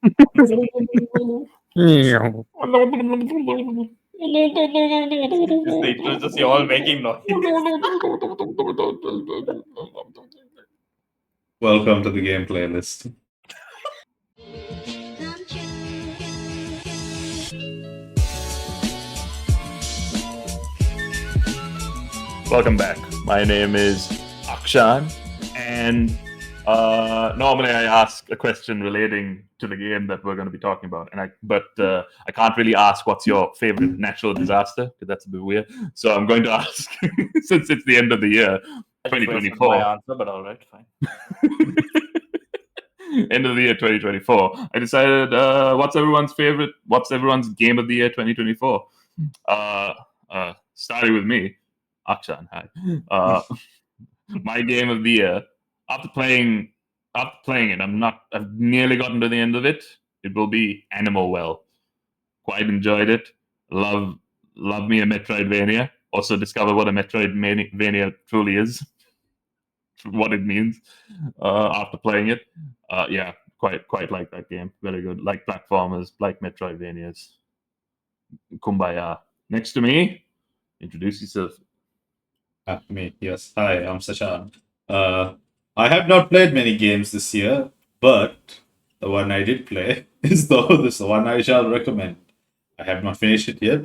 Is the intro just you all making noise? Welcome to the game playlist. Welcome back. My name is Akshan, and normally I ask a question relating to the game that we're going to be talking about, but I can't really ask what's your favorite natural disaster because that's a bit weird. So I'm going to ask, since it's the end of the year, I just wasted 2024. my answer, but all right, fine. End of the year 2024. I decided what's everyone's game of the year 2024. Starting with me, Akshan. Hi. My game of the year, after playing it, I've nearly gotten to the end of it. It will be Animal Well. Quite enjoyed it. Love me a Metroidvania. Also discover what a Metroidvania truly is, what it means after playing it. Yeah, quite like that game. Very good. Like platformers, like Metroidvanias. Kumbaya. Next to me, introduce yourself. Me, yes. Hi, I'm Sachan. I have not played many games this year, but the one I did play is this one I shall recommend. I have not finished it yet,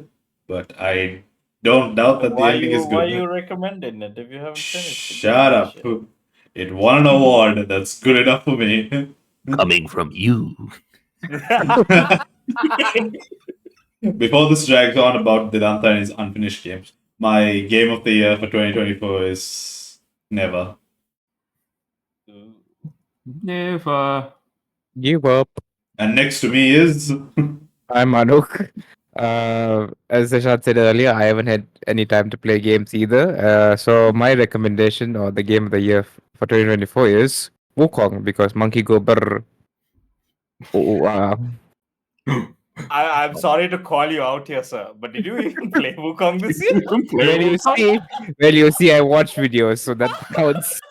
but I don't doubt that the ending is Why good. you recommending it if you haven't finished it? Shut up. It won an award. That's good enough for me. Coming from you. Before this drags on about Vedanta and his unfinished games, my game of the year for 2024 is Never. Never. Give up. And next to me is. I'm Anuk. As Sashant said earlier, I haven't had any time to play games either. So my recommendation or the game of the year for 2024 is Wukong because Monkey Go Brr. I'm sorry to call you out here, sir, but did you even play Wukong this year? Well, you see, I watch videos, so that counts.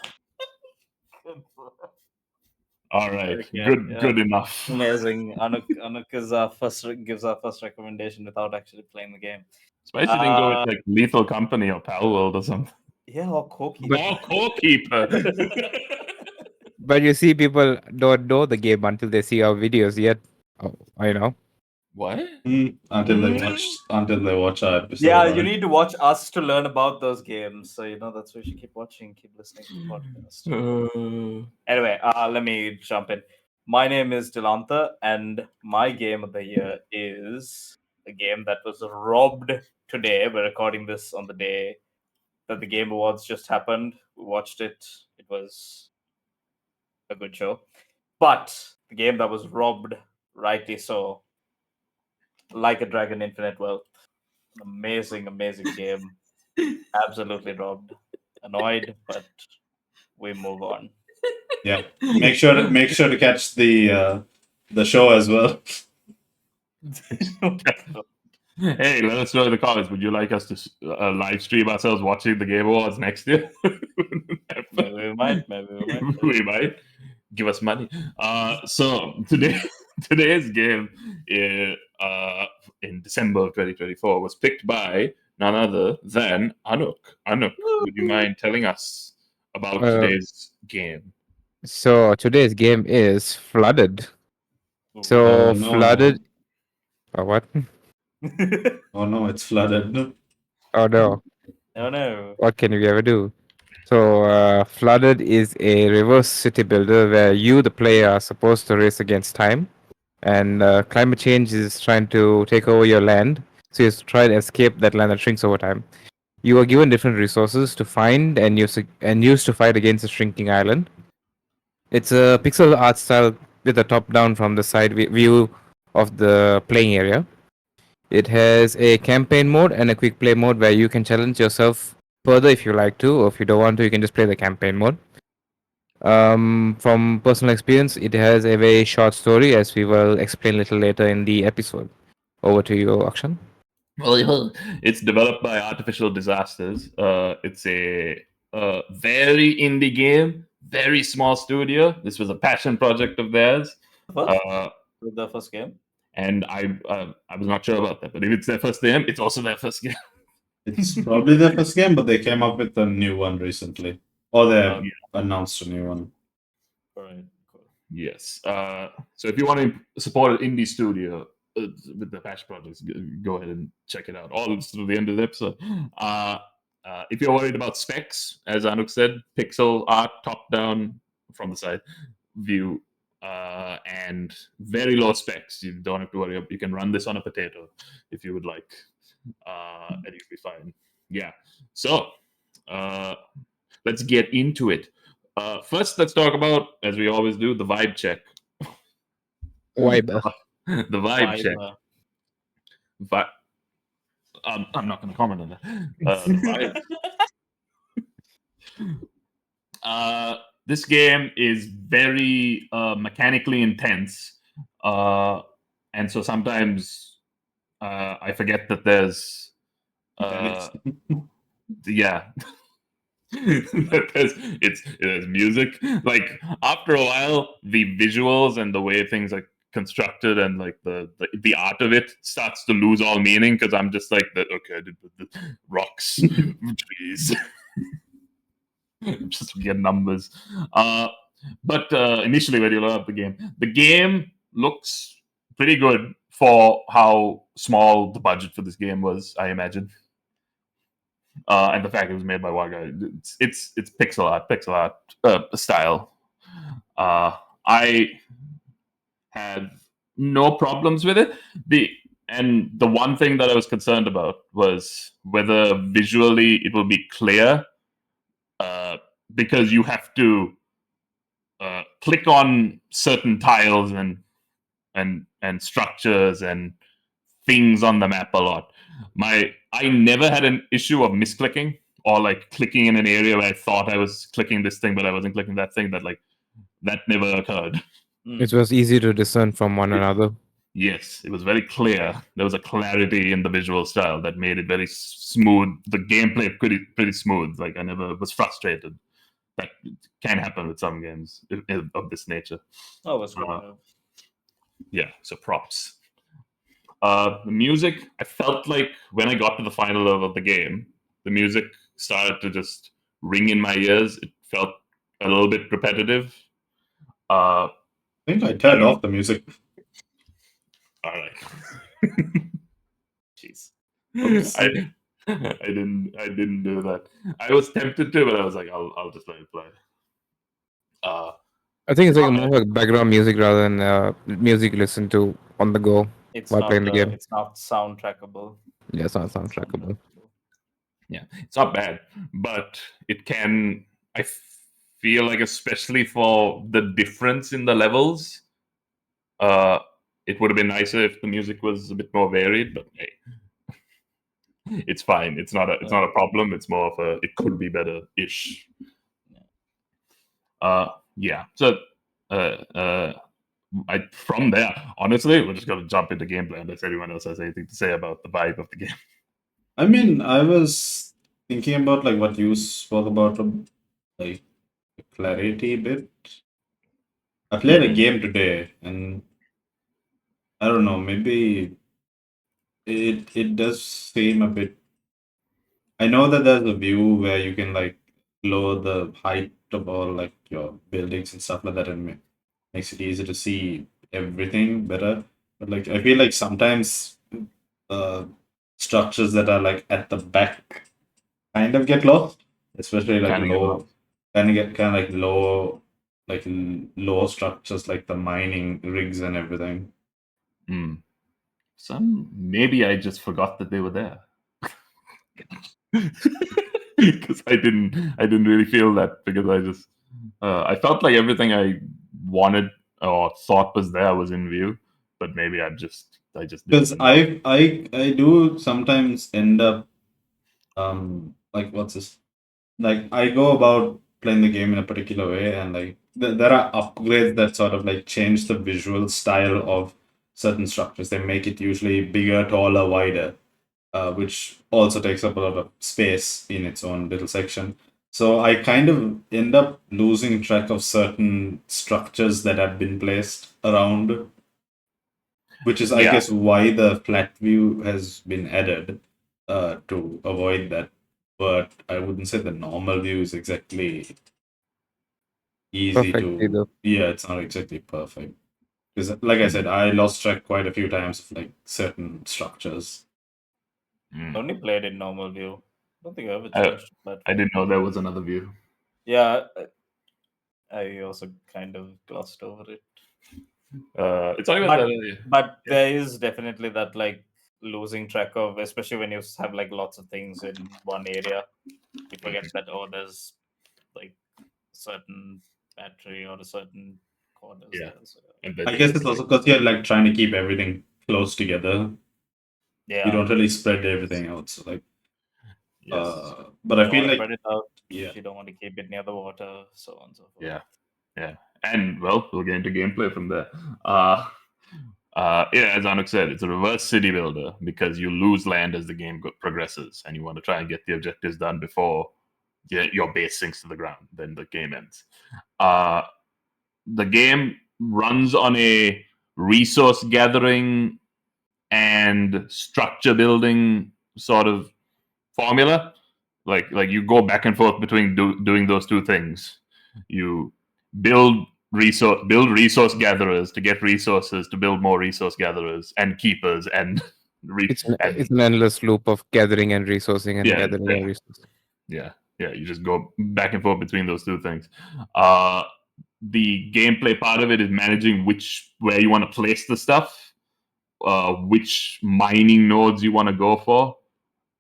All right, Okay, good enough. Amazing. Anuk gives our first recommendation without actually playing the game. Especially didn't go with like Lethal Company or Pal World or something. Yeah, or Core-Keeper. Or Core-Keeper. But you see, people don't know the game until they see our videos yet. Oh, I know. What? Until they watch our episode. Yeah, you need to watch us to learn about those games. So that's why you should keep watching, keep listening to the podcast. Anyway, let me jump in. My name is Dilantha, and my game of the year is a game that was robbed today. We're recording this on the day that the Game Awards just happened. We watched it. It was a good show. But the game that was robbed, rightly so, Like a Dragon Infinite Wealth. Amazing game. Absolutely robbed. Annoyed, but we move on. Yeah, make sure to catch the show as well. Hey, let us know in the comments. Would you like us to live stream ourselves watching the Game Awards next year? Maybe we might. We might. Give us money. So today's game in December of 2024 was picked by none other than Anuk. Anuk, would you mind telling us about today's game? So today's game is Flooded. So no. Flooded. What? Oh no, it's Flooded. Oh no. Oh no. What can you ever do? So Flooded is a reverse city builder where you, the player, are supposed to race against time, and climate change is trying to take over your land. So you try to escape that land that shrinks over time. You are given different resources to find and use to fight against a shrinking island. It's a pixel art style with a top-down from the side view of the playing area. It has a campaign mode and a quick play mode where you can challenge yourself further if you like to, or if you don't want to, you can just play the campaign mode. From personal experience, it has a very short story, as we will explain a little later in the episode. Over to you, Akshan. Well, it's developed by Artificial Disasters. It's a very indie game, very small studio. This was a passion project of theirs. With the first game. And I was not sure about that. But if it's their first game, it's also their first game. It's probably their first game, but they came up with a new one recently, or they Yeah. announced a new one. All right. Cool. Yes. So if you want to support an indie studio with the patch projects, go ahead and check it out. All through the end of the episode. If you're worried about specs, as Anuk said, pixel art, top down from the side view, and very low specs. You don't have to worry. You can run this on a potato if you would like, and you'll be fine. Yeah. So let's get into it. First, let's talk about, as we always do, the vibe check. Vibe. The vibe check. Vibe. I'm not going to comment on that. The vibe. This game is very mechanically intense, and so sometimes I forget that there's yeah. There's music. Like after a while, the visuals and the way things are constructed and like the art of it starts to lose all meaning because I'm just like okay, the rocks, trees, just get numbers. But initially, when you load up the game looks pretty good for how small the budget for this game was, I imagine. And the fact it was made by one guy, it's pixel art style. I had no problems with it. The one thing that I was concerned about was whether visually it will be clear, because you have to click on certain tiles and structures and things on the map a lot. I never had an issue of misclicking or like clicking in an area where I thought I was clicking this thing, but I wasn't clicking that thing. That never occurred. It was easy to discern from one another. Yes, it was very clear. There was a clarity in the visual style that made it very smooth. The gameplay pretty smooth. Like I never was frustrated. That can happen with some games of this nature. Oh, that's good. Yeah, so props. The music, I felt like when I got to the final level of the game, the music started to just ring in my ears. It felt a little bit repetitive. I think I turned off the music. All right. Jeez. I didn't do that. I was tempted to, but I was like, I'll just let it play. I think it's like more like background music rather than music you listen to on the go while playing the game. It's not soundtrackable. Yeah, it's not soundtrackable. Yeah, it's not bad, but it can. I feel like, especially for the difference in the levels, it would have been nicer if the music was a bit more varied. But hey, it's fine. It's not a problem. It's more of a it could be better ish. Yeah. So from there, honestly, we're just gonna jump into gameplay unless anyone else has anything to say about the vibe of the game. I mean, I was thinking about like what you spoke about, like the clarity bit. I played a game today, and I don't know, maybe it does seem a bit. I know that there's a view where you can like lower the height of all like your buildings and stuff like that, and makes it easier to see everything better. But like I feel like sometimes structures that are like at the back kind of get lost, especially like low, kind of like low, like low structures like the mining rigs and everything. Some maybe I just forgot that they were there. Because I didn't really feel that, because I just I felt like everything I wanted or thought was there was in view, but maybe I just because I do sometimes end up like what's this, like I go about playing the game in a particular way, and like there are upgrades that sort of like change the visual style of certain structures. They make it usually bigger, taller, wider, which also takes up a lot of space in its own little section. So I kind of end up losing track of certain structures that have been placed around which is, I Yeah. guess, why the flat view has been added to avoid that. But I wouldn't say the normal view is exactly easy Perfect to. either. Yeah, it's not exactly perfect. Because, like I said, I lost track quite a few times of like certain structures. Mm. I only played in normal view. I don't think I ever I- changed that. I didn't know there was another view. Yeah, I also kind of glossed over it. It's not even But- that. But there is definitely that like losing track of, especially when you have like lots of things in one area. You forget that there's like certain battery or a certain corners Yeah. there. So, I guess it's also because you're like trying to keep everything close together. yeah, You don't really spread everything out. So like, Yes. but you I don't feel want to like spread it out. yeah, You don't want to keep it near the water, so on and so forth. Yeah. Yeah. And well, we'll get into gameplay from there. Yeah, as Anuk said, it's a reverse city builder because you lose land as the game progresses, and you want to try and get the objectives done before your base sinks to the ground. Then the game ends. The game runs on a resource gathering and structure building sort of formula. Like you go back and forth between doing those two things. You build resource gatherers to get resources to build more resource gatherers and keepers and It's an endless loop of gathering and resourcing and Yeah, gathering and resourcing. yeah, you just go back and forth between those two things. The gameplay part of it is managing where you want to place the stuff, which mining nodes you want to go for,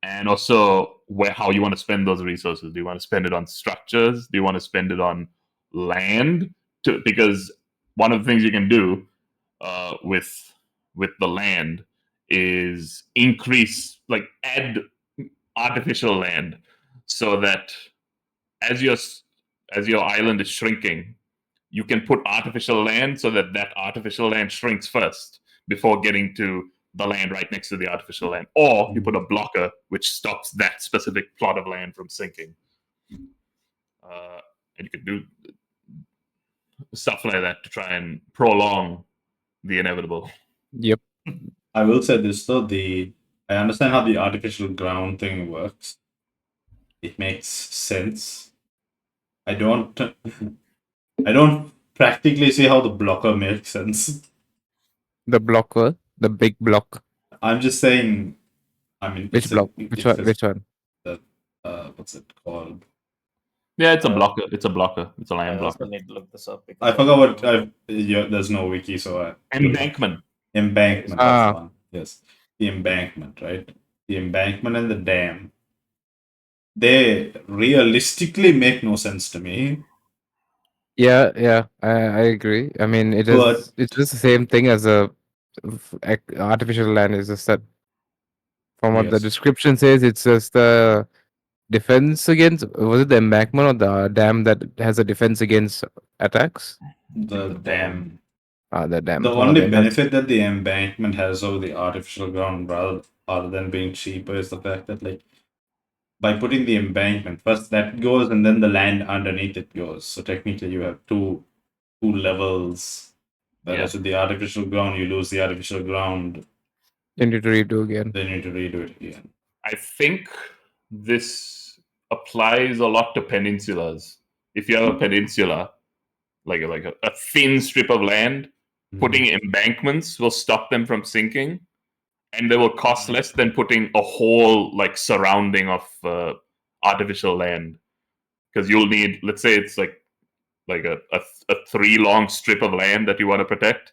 and also how you want to spend those resources. Do you want to spend it on structures? Do you want to spend it on land? Because one of the things you can do with the land is add artificial land, so that as your island is shrinking, you can put artificial land so that artificial land shrinks first before getting to the land right next to the artificial land. Or you put a blocker which stops that specific plot of land from sinking. And you can do stuff like that to try and prolong the inevitable. Yep. I will say this though, I understand how the artificial ground thing works. It makes sense. I don't practically see how the blocker makes sense. The blocker, the big block. I'm just saying, I mean, Which block? Which one? Which one? What's it called? Yeah, it's a blocker. It's a blocker. It's a I land also blocker. need to look this up. I forgot what there's no wiki, so Embankment. Embankment, that's Ah. the one. Yes. The embankment, right? The embankment and the dam. They realistically make no sense to me. Yeah, I agree. I mean, it's just the same thing as artificial land. Is just that from what the Yes. description says, it's just the defense against. Was it the embankment or the dam that has a defense against attacks? The dam. The dam. The Oh, only then that's- benefit that the embankment has over the artificial ground, rather than being cheaper, is the fact that like by putting the embankment first, that goes, and then the land underneath it goes. So technically, you have two levels. Whereas with the artificial ground, you lose the artificial ground, you need to redo again. then you need to redo it again. I think this applies a lot to peninsulas. If you have a peninsula, like a thin strip of land, putting embankments will stop them from sinking, and they will cost less than putting a whole surrounding of artificial land. Because you'll need, let's say, it's like a 3 long strip of land that you want to protect.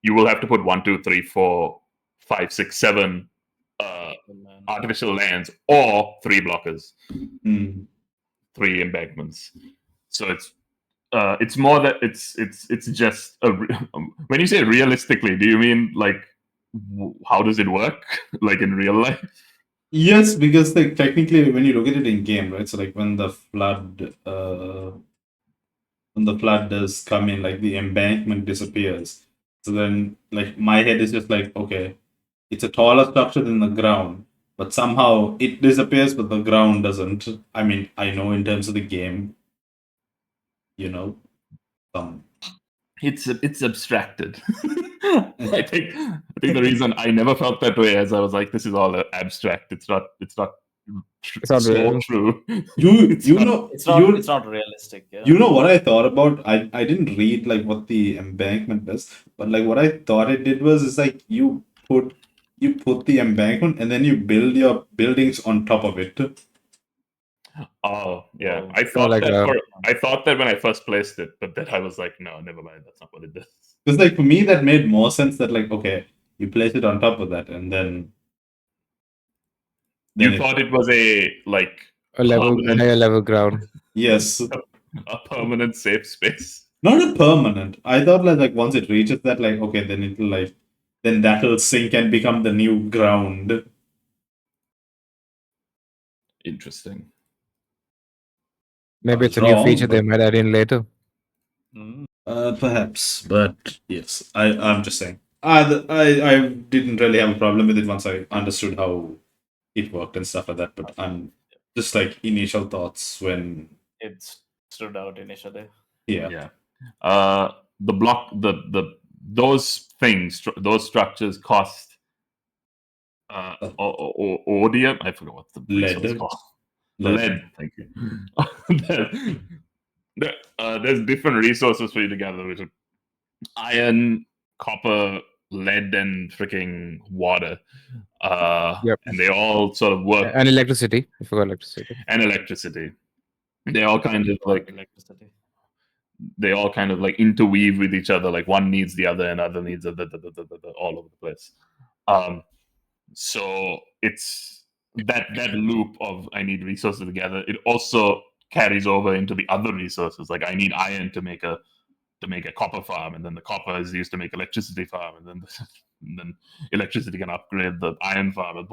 You will have to put 1, 2, 3, 4, 5, 6, 7 artificial lands or 3 blockers, 3 embankments. So it's more that it's just when you say realistically, do you mean like how does it work like in real life? Yes, because like technically, when you look at it in game, right? So like when the flood does come in, like the embankment disappears. So then, like my head is just like, okay, it's a taller structure than the ground, but somehow it disappears, but the ground doesn't. I mean, I know in terms of the game, some it's abstracted. I think the reason I never felt that way is I was like, this is all abstract. It's not It's not so real. true. You know It's not realistic. Yeah. you know what I thought about? I didn't read like what the embankment does, but like what I thought it did was is like you put the embankment and then you build your buildings on top of it. Oh yeah, Oh. I thought like I thought that when I first placed it, but then I was like, no, never mind. That's not what it does. Because like for me that made more sense that like okay, you place it on top of that and then You it- thought it was a like a level, permanent, higher level ground. yes. a permanent safe space. Not a permanent. I thought like once it reaches that like okay then it'll like then that'll sink and become the new ground. Interesting. Maybe I it's was a new wrong, feature they but- might add in later. Mm. Perhaps, but yes, I'm just saying. I didn't really have a problem with it once I understood how it worked and stuff like that. But I'm just like initial thoughts when It stood out initially. yeah. The block those things those structures cost odium. I forgot what the resource Lead. called. Lead. Lead. Thank you. There's different resources for you to gather, which are iron, copper, lead, and freaking water. Yep. And they all sort of work, And electricity. I forgot electricity. and electricity. They all kind of like Electricity. interweave with each other. Like one needs the other, and other needs all over the place. So it's that loop of I need resources together. It also carries over into the other resources. Like I need iron to make a copper farm, and then the copper is used to make electricity farm, and then electricity can upgrade the iron farm, and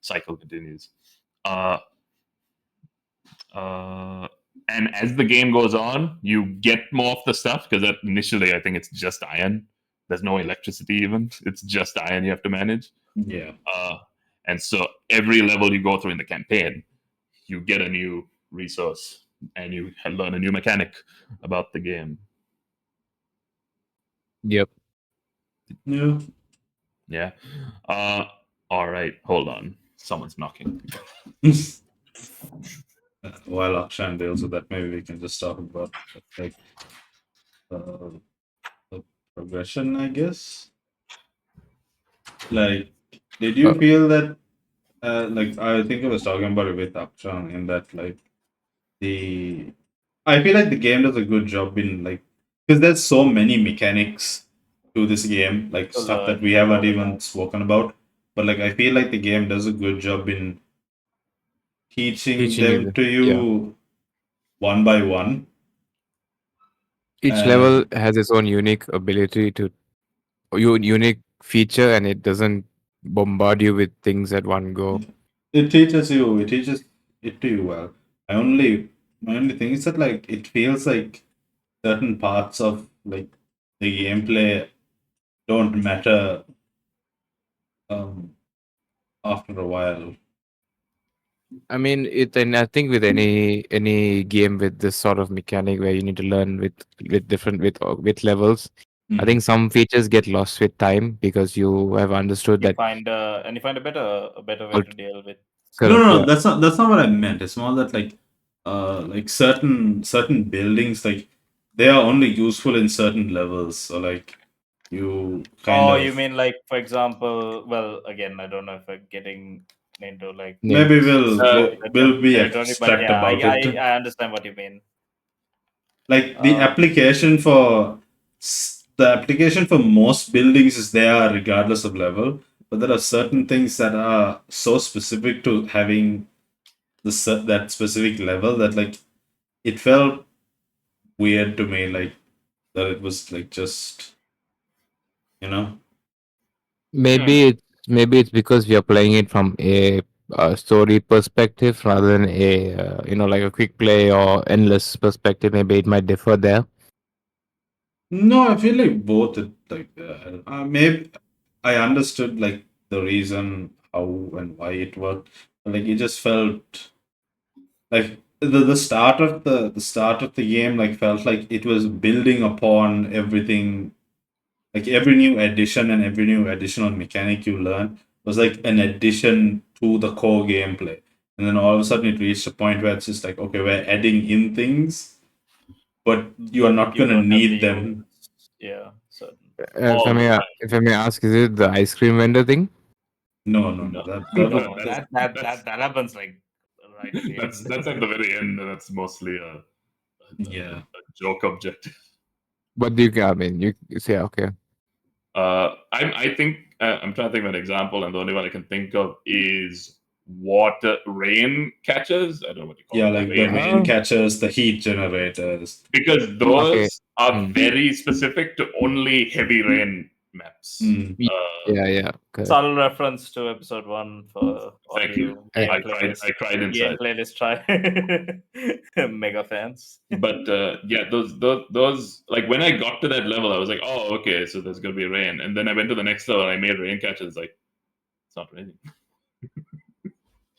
cycle continues. And as the game goes on, you get more of the stuff because initially I think it's just iron. There's no electricity even. It's just iron you have to manage. Yeah. And so every level you go through in the campaign, you get a new resource and you learn a new mechanic about the game. Yep. Yeah. Yeah. All right. Hold on. Someone's knocking. While Akshan deals with that, maybe we can just talk about like the progression, I guess. Like, did you feel that? Like, I think I was talking about it with Akshan in that like I feel like the game does a good job in like because there's so many mechanics to this game, like To stuff that learn, we haven't learn even about. spoken about. But like I feel like the game does a good job in teaching Teaching you them the- to you one by one. Each level has its own unique ability to, unique feature, and it doesn't bombard you with things at one go. It teaches it to you well. My only thing is that like it feels like certain parts of like the gameplay don't matter after a while. I mean, and I think with any game with this sort of mechanic where you need to learn with different with levels, I think some features get lost with time because you have understood You that. find a better way to deal with. No, Correct, no, yeah. that's not what I meant. It's more that like certain buildings like they are only useful in certain levels. So like you kind Oh, of you mean like, for example, well, again, I don't know if we're getting into like maybe Names. we'll be territory, but abstract yeah, about it. I understand what you mean. Like the application for most buildings is there regardless of level, but there are certain things that are so specific to having that specific level that like it felt weird to me, like that it was like just you know. Maybe it's because we are playing it from a story perspective rather than a like a quick play or endless perspective. Maybe it might differ there. No, I feel like both. Maybe I understood like the reason how and why it worked. But, like it just felt like the start of the game like felt like it was building upon everything. Like every new addition and every new additional mechanic you learn was like an addition to the core gameplay. And then all of a sudden it reached a point where it's just like, okay, we're adding in things, but you are But not you gonna don't have need to them. use. Yeah, certain. If I All the may, time. if I may ask, is it the ice cream vendor thing? No. No, That was no, No, that's that's that happens like right at the end. that's at the very end, and that's mostly yeah. a joke objective. What do you? I mean, you say okay. I think I'm trying to think of an example, and the only one I can think of is water rain catchers. I don't know what you call Yeah, them. like the Rain rain Oh, catchers, the heat generators. because okay. those are Mm. very specific to only heavy rain maps. Mm. Yeah, correct. Subtle reference to episode 1 for all Thank you you. I- I cried inside. playlist try mega fans. But yeah, those like when I got to that level, I was like, oh, okay, so there's gonna be rain. And then I went to the next level, and I made rain catchers. Like, it's not raining.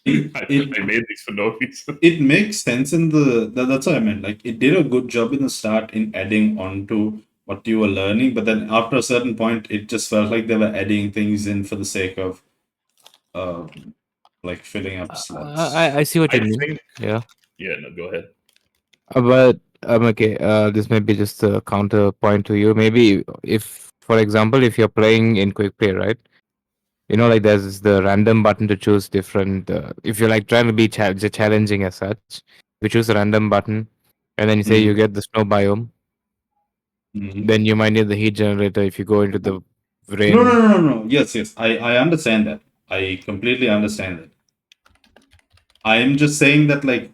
It I made these for no reason. it makes sense in that's what I meant. Like it did a good job in the start in adding on to what you were learning, but then after a certain point, it just felt like they were adding things in for the sake of like filling up slots. I see what I you mean. think. Yeah. Yeah, no, go ahead. But okay. This may be just a counterpoint to you. Maybe if, for example, if you're playing in quick play, right? You know, like there's the random button to choose different. If you're like trying to be challenging as such, you choose a random button, and then you say you Mm. get the snow biome. Mhm. Then you might need the heat generator if you go into the No, rain. no. Yes. I understand that. I completely understand that. I am just saying that like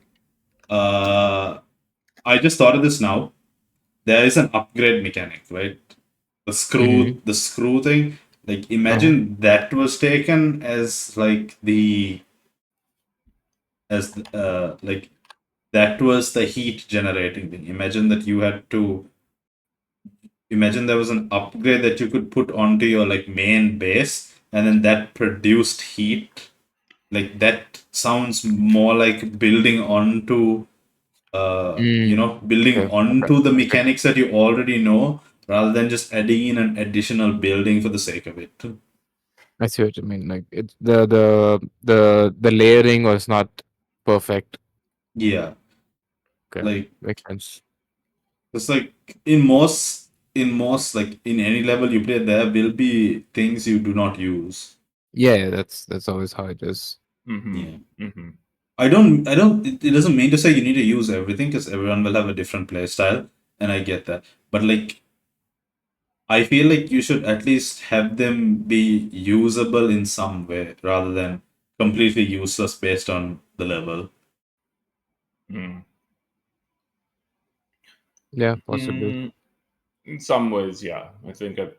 I just thought of this now. There is an upgrade mechanic, right? Mm-hmm. The screw thing. Like Uh-huh. imagine that was taken as like the as like that was the heat generating thing. Imagine there was an upgrade that you could put onto your like main base, and then that produced heat. Like that sounds more like building onto Mm. building Okay. onto the mechanics that you already know, rather than just adding in an additional building for the sake of it. I see what you mean. Like it's the layering was not perfect. Yeah, Okay, like makes sense. it's like in most like in any level you play, there will be things you do not use. Yeah, that's always how it is. Mm-hmm. Yeah. Mm-hmm. It doesn't mean to say you need to use everything because everyone will have a different play style, and I get that. But like, I feel like you should at least have them be usable in some way rather than completely useless based on the level. Mm. Yeah, possibly. In some ways, yeah, I think I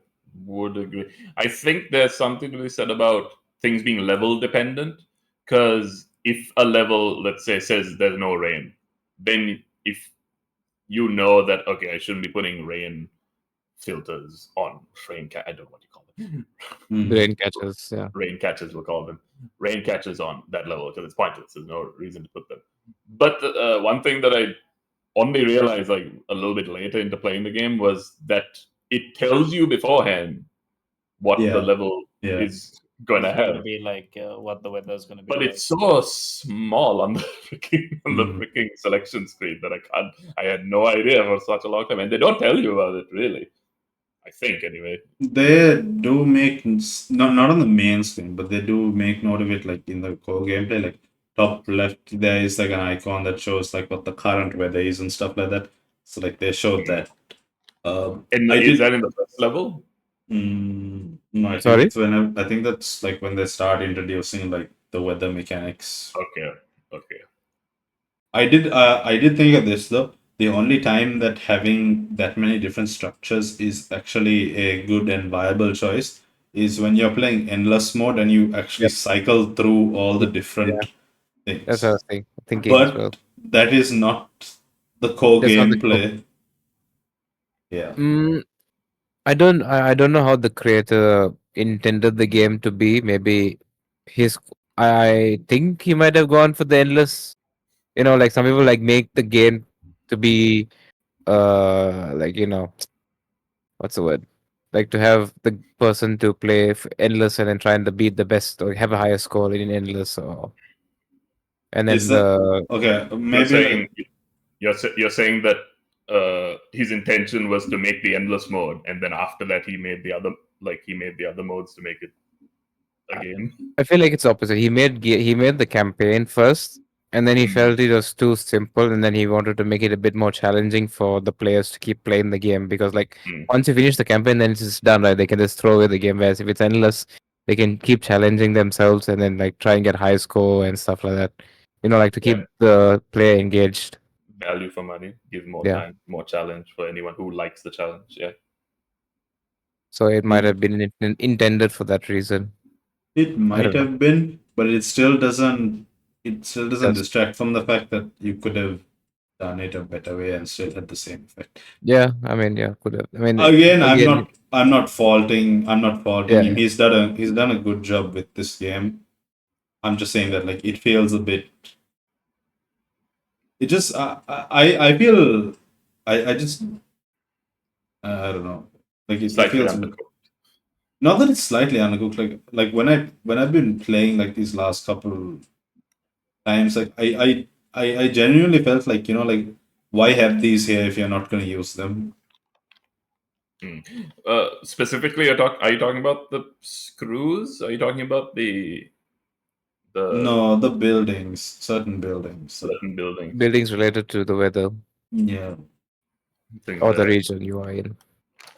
would agree. I think there's something to be said about things being level dependent. Because if a level, let's say, says there's no rain, then if you know that, okay, I shouldn't be putting rain filters on I don't know what you call them. Mm. Brain catchers. Yeah. Rain catchers, we'll call them. Rain catchers on that level because it's pointless. There's no reason to put them. But one thing that I only realized like a little bit later into playing the game was that it tells you beforehand what the Yeah, level yeah. is going to It's going to have. be like what the weather's going to be But like. it's so small on the Mm. freaking selection screen that I had no idea for such a long time. And they don't tell you about it really. I think anyway. They do make not on the main screen, but they do make note of it like in the core gameplay. Like top left, there is like an icon that shows like what the current weather is and stuff like that. So like they showed that. And I is did. that in the first level? No, I think Sorry. it's I think that's like when they start introducing like the weather mechanics. Okay. Okay. I did think of this though. The only time that having that many different structures is actually a good and viable choice is when you're playing endless mode and you actually Yep. cycle through all the Yeah. different That's what I things. was thinking as well. But that is not the core That's not the core. gameplay. Yeah. Mm, I don't know how the creator intended the game to be. Maybe his I think he might have gone for the endless Like some people like make the game to be like what's the word? Like to have the person to play endless and then trying to beat the best or have a higher score in endless or and Is then that the okay? You're Maybe saying like you're saying that his intention was to make the endless mode, and then after that he made the other modes to make it a game. I feel like it's opposite. He made the campaign first, and then he Hmm. felt it was too simple, and then he wanted to make it a bit more challenging for the players to keep playing the game because, like, Hmm. once you finish the campaign, then it's just done, right? They can just throw away the game. Whereas if it's endless, they can keep challenging themselves and then like try and get high score and stuff like that. Like to Yeah, keep the player engaged. value for money, give more Yeah. time, more challenge for anyone who likes the challenge. Yeah. So it might mm, have been intended for that reason. it I might don't know. have been, but it still doesn't. It still doesn't That's distract from the fact that you could have done it a better way and still had the same effect. yeah. I mean, yeah, could have. I mean, Again, I'm again, not. I'm not faulting him. yeah. He's done a good job with this game. I'm just saying that like it feels a bit. It just I feel I just I don't know. Like it Slightly feels undercooked. not that it's slightly undercooked. Like when I've been playing like these last couple times, like I genuinely felt like like why have these here if you're not going to use them? Specifically, are you talking about the screws? Are you talking about the No, the buildings, certain buildings. certain buildings, Buildings related to the weather Yeah. things or the there? region you are in.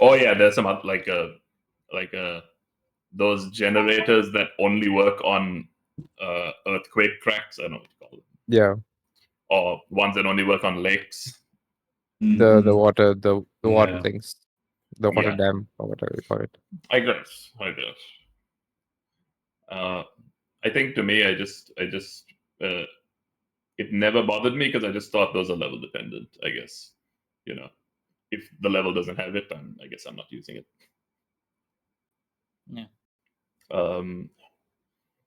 Oh yeah, there's some like those generators that only work on earthquake cracks. I don't know what you call them, Yeah. or ones that only work on lakes. The Mhm. water the water Yeah. things. The water Yeah, dam or whatever you call it. I guess. I guess. Uh, I think to me, I just uh, it never bothered me because I just thought those are level dependent. I guess you know if the level doesn't have it, then I guess I'm not using it. Yeah. Um,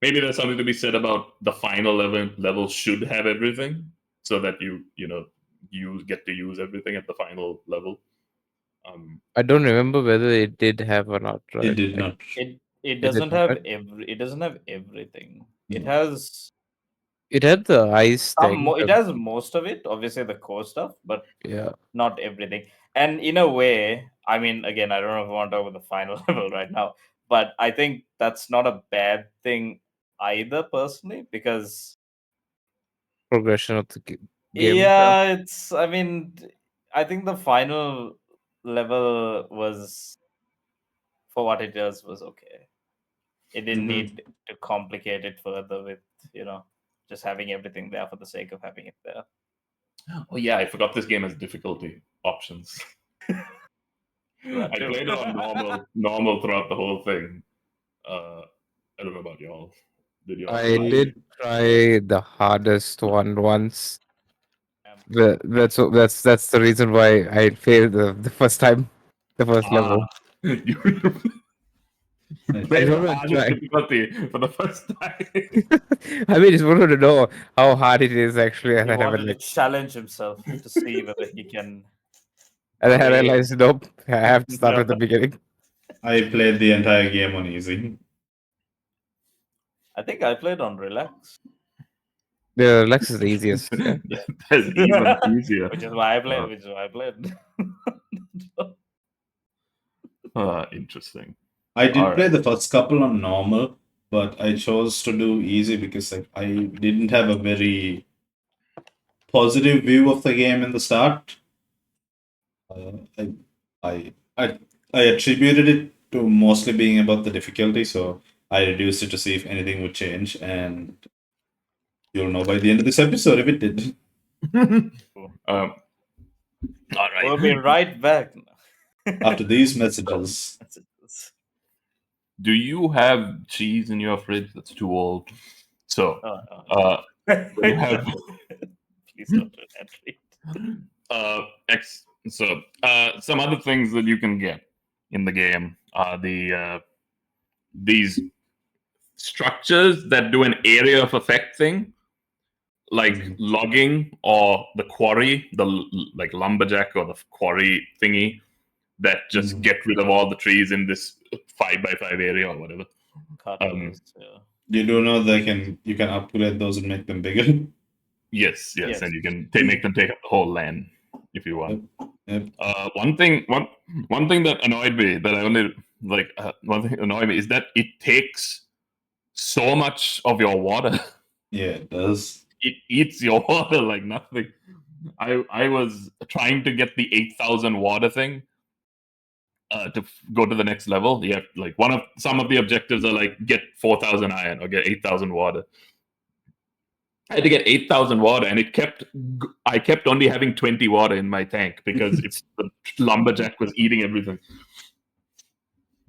maybe there's something to be said about the final level should have everything, so that you get to use everything at the final level. I don't remember whether it did have or not, It right? did Like not. It it did doesn't not, have right? it doesn't have everything. It No. has It had the ice thing. it has most of it, obviously the core stuff, but Yeah. not everything. And in a way, I mean, again, I don't know if I want to talk about the final level right now, but I think that's not a bad thing either, personally, because Progression of the game. Yeah. yeah, it's. I mean, I think the final level was, for what it does, was okay. It didn't Mhm. need to complicate it further with just having everything there for the sake of having it there. Oh yeah, I forgot this game has difficulty options. That I too. played it on normal throughout the whole thing. I don't know about y'all. Did y'all I play? did I try the hardest one once. Um, That's the reason why I failed the first time, the first Ah, level. you I I played just the wanted to hardest try. difficulty for the first time. I mean, just wanted to know how hard it is actually, and he then I wanted went to like, challenge himself to see whether he can and then I play. realized, nope, I have to start at the beginning. played the entire game on easy. I think I played on relax. The Lex is the easiest. Yeah. Yeah. That's even easier. Which is why I played. Uh, Which is why I played. Interesting. I All did play right. the first couple on normal, but I chose to do easy because like I didn't have a very positive view of the game in the start. Uh, I, I I I attributed it to mostly being about the difficulty, so I reduced it to see if anything would change, and you'll know by the end of this episode if it did. All We'll be right. right back. After these messages, Do you have cheese in your fridge that's too old? So, Oh, uh, when you have please don't do that. Please. some other things that you can get in the game are these structures that do an area of effect thing. like logging or the quarry, like lumberjack or the quarry thingy that just get rid of all the trees in this 5x5 area or whatever. Cutters, yeah. You do know you can upgrade those and make them bigger. Yes, Yes. and you can make them take up the whole land if you want. Yep. One thing that annoyed me that I only like one thing annoyed me is that it takes so much of your water. Yeah, it does. It eats your water like nothing. I was trying to get the 8,000 water thing to go to the next level. You have like some of the objectives are like get 4,000 iron or get 8,000 water. I had to get 8,000 water, and I kept only having 20 water in my tank because the lumberjack was eating everything.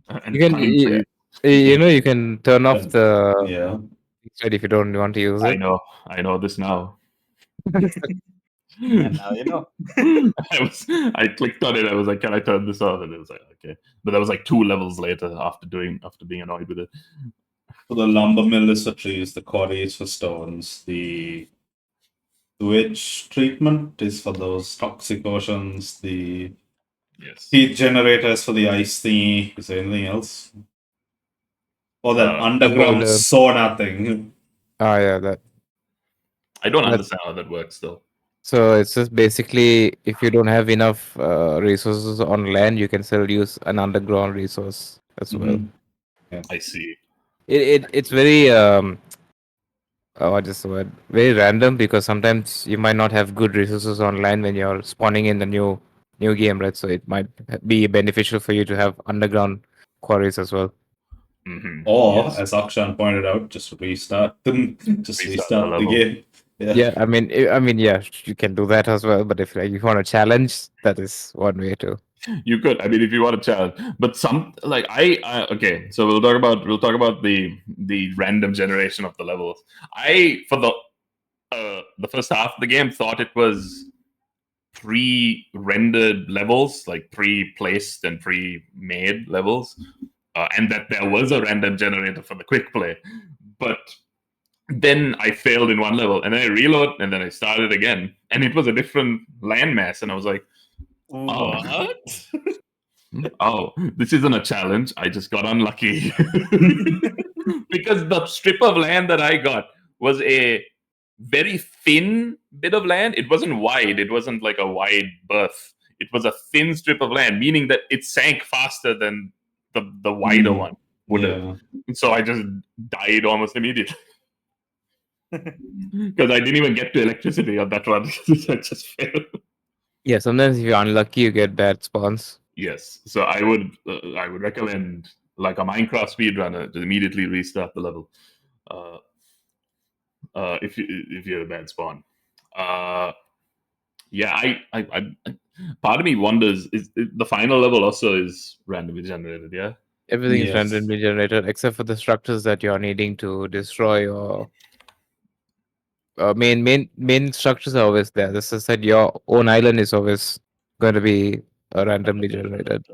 And You can, cutting trees. you can turn off the Yeah. side if you don't want to use it. I know this now. And now you know. I clicked on it. I was like, "Can I turn this off?" And it was like, "Okay." But that was like 2 levels later after being annoyed with it. So the lumber mill is for trees, the quarry is for stones, the sewage treatment is for those toxic oceans, the Yes. heat generators for the ice thingy. Is there anything else? Or that underground boiler. sauna thing. Ah, yeah, that. I don't That's- understand how that works though. So it's just basically if you don't have enough resources on land, you can still use an underground resource as well. I see. It's very what is the word? Very random because sometimes you might not have good resources online when you're spawning in the new game, right? So it might be beneficial for you to have underground quarries as well. Mm-hmm. Or, Yes. as Akshan pointed out, just restart them. Just restart the level. game. Yeah, I mean, yeah, you can do that as well. But if you want a challenge, that is one way to. You could. I mean, if you want to challenge, but some like okay. So we'll talk about the random generation of the levels. I for the first half of the game thought it was pre-rendered levels, like pre-placed and pre-made levels, and that there was a random generator for the quick play. But then I failed in one level, and then I reload, and then I started again, and it was a different landmass, and I was like, What? oh, this isn't a challenge. I just got unlucky. Because the strip of land that I got was a very thin bit of land. It wasn't wide. It wasn't like a wide berth. It was a thin strip of land, meaning that it sank faster than the wider one would have. So I just died almost immediately. Because I didn't even get to electricity on that one. I just failed. Yeah, sometimes if you're unlucky, you get bad spawns. Yes, so I would recommend like a Minecraft speedrunner to immediately restart the level if you have a bad spawn. Yeah, I part of me wonders is the final level also is randomly generated. Yeah, Everything is Yes. randomly generated except for the structures that you're needing to destroy or main structures are always there. This is that your own island is always going to be randomly generated.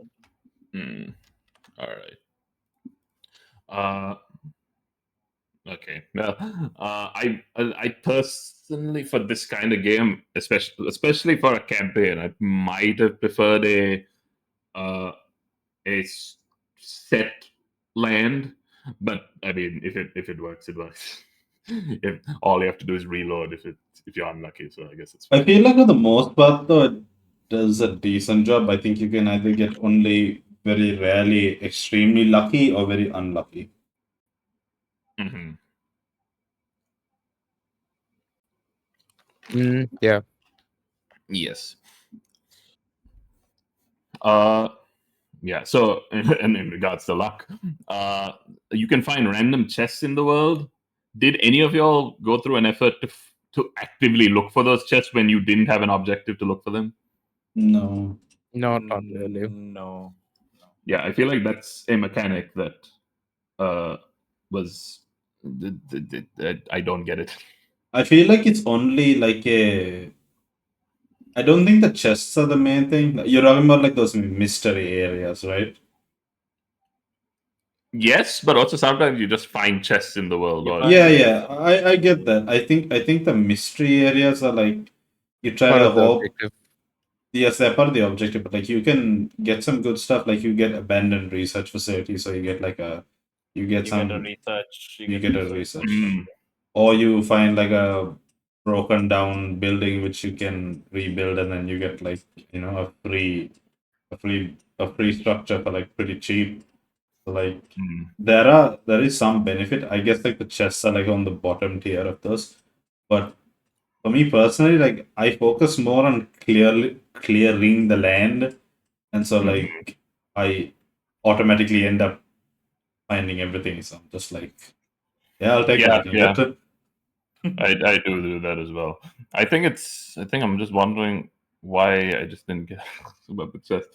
All right. Okay. Well, I personally for this kind of game, especially for a campaign, I might have preferred a set land. But I mean, if it works, it works. If all you have to do is reload if you're unlucky, so I guess it's fine. I feel like for the most part, though, it does a decent job. I think you can either get only very rarely extremely lucky or very unlucky. Mm-hmm. Yeah. Yes. Yeah. So, and in regards to luck, you can find random chests in the world. Did any of y'all go through an effort to actively look for those chests when you didn't have an objective to look for them? No. No, not really. No. Yeah, I feel like that's a mechanic that was I don't get it. I feel like it's only like a. I don't think the chests are the main thing. You're talking about like those mystery areas, right? Yes, but also sometimes you just find chests in the world. You Or find- Yeah, I get that. I think the mystery areas are like you try Part to of the hope. objective. Yes, they're part of the objective, but like you can get some good stuff. Like you get abandoned research facilities, so you get like you get you some get a research. you get a research, Mm, or you find like a broken down building which you can rebuild, and then you get like a free structure for like pretty cheap. So like mm. there is some benefit. I guess like the chests are like on the bottom tier of those, but for me personally, like I focus more on clearing the land, and so Mhm. like I automatically end up finding everything. So I'm just like, yeah, I'll take that. Yeah, I can yeah. get it. I do that as well. I think I'm just wondering why I just didn't get about the chest.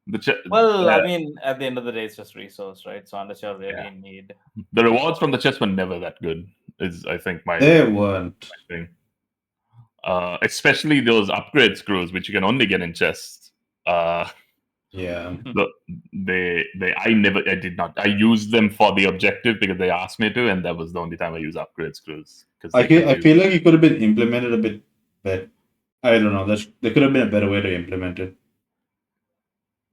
The chest. Well, I mean, at the end of the day, it's just resource, right? So unless you're really Yeah. in need, The rewards from the chest were never that good. Is I think my They weren't. thing. Especially those upgrade screws, which you can only get in chests. Yeah. I did not. I used them for the objective because they asked me to, and that was the only time I used upgrade screws because I they feel, I confused. feel like it could have been implemented a bit better. I don't know. There could have been a better way to implement it.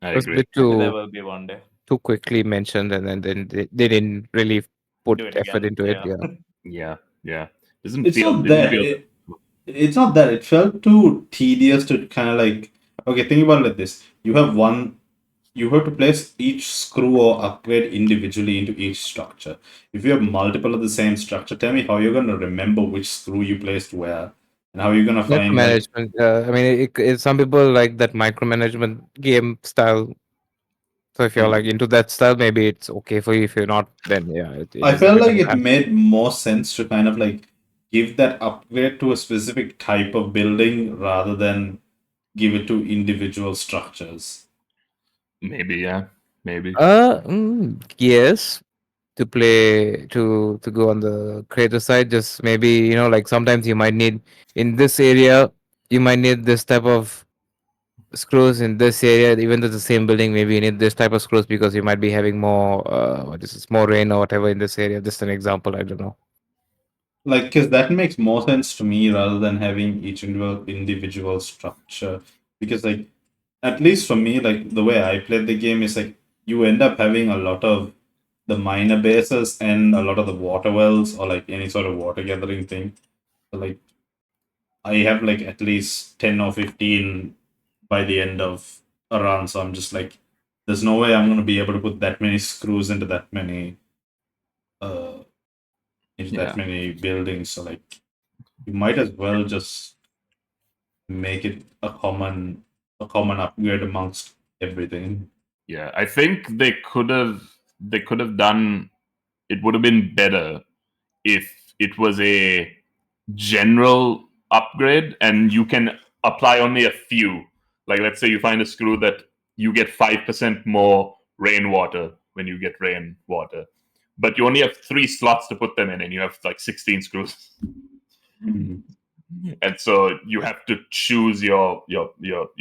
I It was a agree. bit maybe there too will be one day. quickly mentioned, and then they didn't really put Do it effort again. into it. Yeah. Yeah. Yeah. Doesn't It's feel not didn't that. feel It's not that. It felt too tedious to kind of like. Okay, think about it like this. You have one. You have to place each screw or upgrade individually into each structure. If you have multiple of the same structure, tell me how you're going to remember which screw you placed where, and how you're going to find like. Micromanagement. I mean, some people like that micromanagement game style. So if you're like into that style, maybe it's okay for you. If you're not, then yeah, it I doesn't. felt It like doesn't it have. made more sense to kind of like give that upgrade to a specific type of building rather than give it to individual structures. maybe, yeah. Maybe. Yes. To go on the creator side, just maybe like sometimes you might need in this area, you might need this type of screws in this area, even though it's the same building. Maybe you need this type of screws because you might be having more what is this, more rain or whatever in this area. Just an example, I don't know. Like, because that makes more sense to me rather than having each individual structure. Because, like, at least for me, like, the way I played the game is like you end up having a lot of the minor bases and a lot of the water wells or like any sort of water gathering thing. So, like, I have like at least 10 or 15 by the end of a run. So I'm just like, there's no way I'm going to be able to put that many screws uh, into Yeah. that many buildings. So like, you might as well just make it a common upgrade amongst everything. Yeah. I think they could have done it would have been better if it was a general upgrade and you can apply only a few. Like let's say you find a screw that you get 5% more rainwater when you get rainwater. But you only have 3 slots to put them in and you have like 16 screws. Mhm. And so you have to choose your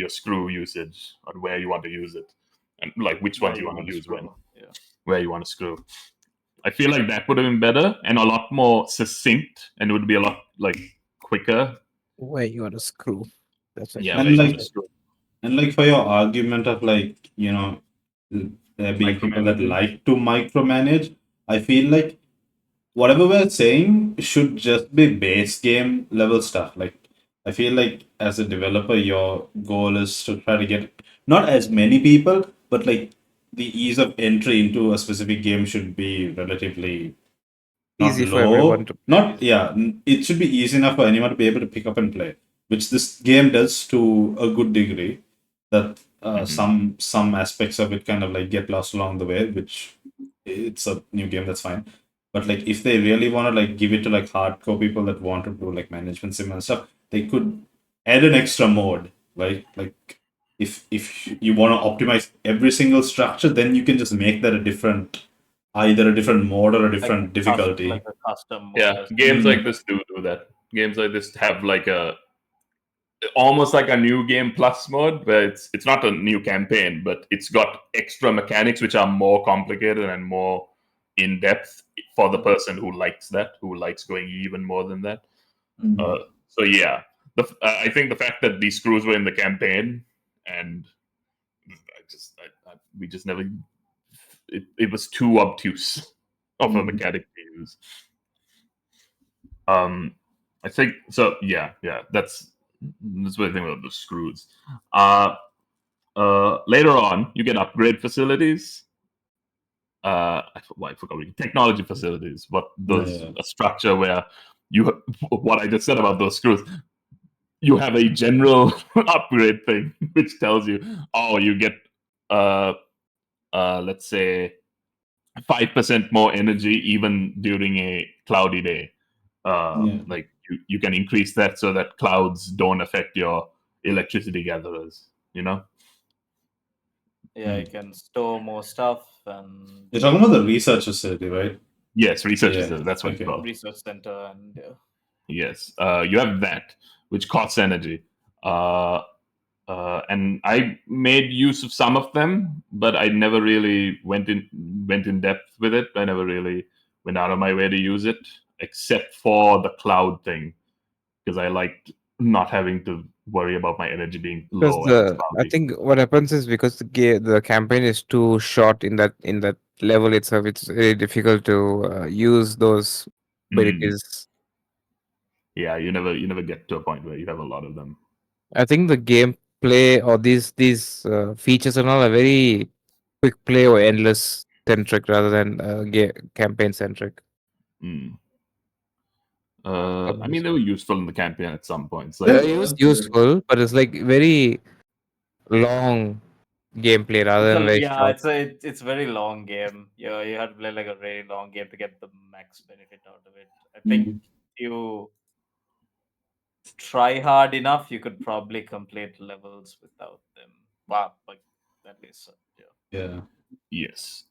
screw usage on where you want to use it. And like which Where ones you want to use screw. when Yeah. where you want to screw. I feel like that would have been better and a lot more succinct, and it would be a lot like quicker. Where you want to screw? That's Yeah, actually And where you interesting. want like to screw. and like for your argument of like there being people that Micromanaging. like to micromanage, I feel like whatever we're saying should just be base game level stuff. Like I feel like as a developer, your goal is to try to get not as many people, but like the ease of entry into a specific game should be relatively not Easy for everyone low, to play. not yeah. It should be easy enough for anyone to be able to pick up and play, which this game does to a good degree. That Mhm. some aspects of it kind of like get lost along the way, which it's a new game, that's fine. But like if they really want to like give it to like hardcore people that want to do like management sim and stuff, they could add an extra mode, right? Like if you want to optimize every single structure, then you can just make that either a different mode or a different difficulty. Like a custom mode. Yeah, as well. games Mm. like this do that. Games like this have like a almost like a new game plus mode where it's not a new campaign, but it's got extra mechanics which are more complicated and more in depth for the person who likes that, who likes going even more than that. So yeah, I think the fact that these screws were in the campaign, and we just never. It was too obtuse of a mechanic to use. I think so. Yeah. That's what I think about the screws. Later on, you get upgrade facilities. I forgot technology facilities. But those a structure where you what I just said about those screws. You have a general upgrade thing which tells you, oh, you get let's say 5% more energy even during a cloudy day. Like you can increase that so that clouds don't affect your electricity gatherers. Yeah, you can store more stuff and You're talking about the research facility, right? Yes, research Yeah, facility. That's what it's okay. called. research center and Yes, you have that, which costs energy. And I made use of some of them, but I never really went in depth with it. I never really went out of my way to use it, except for the cloud thing, because I liked not having to worry about my energy being Because low and it's I cloudy. think what happens is because the campaign is too short in that level itself, it's very difficult to use those abilities. Yeah, you never get to a point where you have a lot of them. I think the gameplay or these features and all are very quick play or endless centric rather than campaign centric. I mean, they were useful in the campaign at some points. Yeah, Like, It was useful, but it's like very long gameplay rather than very short. it's a very long game. You had to play like a very long game to get the max benefit out of it. I think you try hard enough, you could probably complete levels without them. Wow, like at least Yeah. yes.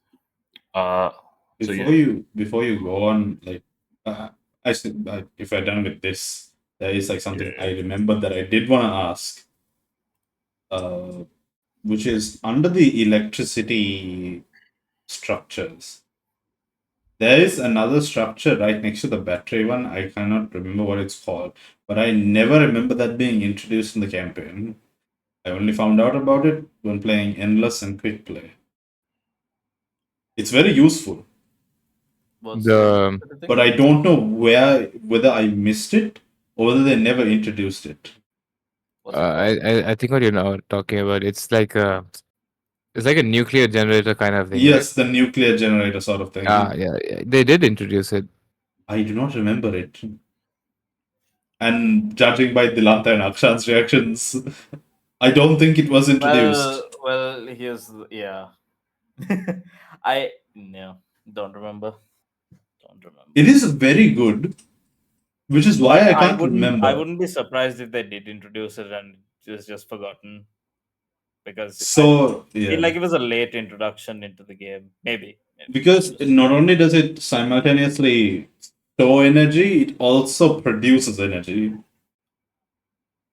So Before yeah. you go on, like if I'm done with this, there is like something I remember that I did want to ask, which is under the electricity structures. There is another structure right next to the battery one. I cannot remember what it's called, but I never remember that being introduced in the campaign. I only found out about it when playing Endless and Quick Play. It's very useful, what's The the but I don't know whether I missed it or whether they never introduced it. what's it called? I think what you're now talking about, it's like a nuclear generator kind of thing, right? Yes, the nuclear generator sort of thing. Yeah, they did introduce it. I do not remember it. And judging by Dilanta and Akshan's reactions, I don't think it was introduced. Well, yeah. I no, don't remember. It is very good, which is why I can't remember. I wouldn't be surprised if they did introduce it and it was just forgotten. Because So I feel like it was a late introduction into the game. Maybe. because not only does it simultaneously store energy, it also produces energy.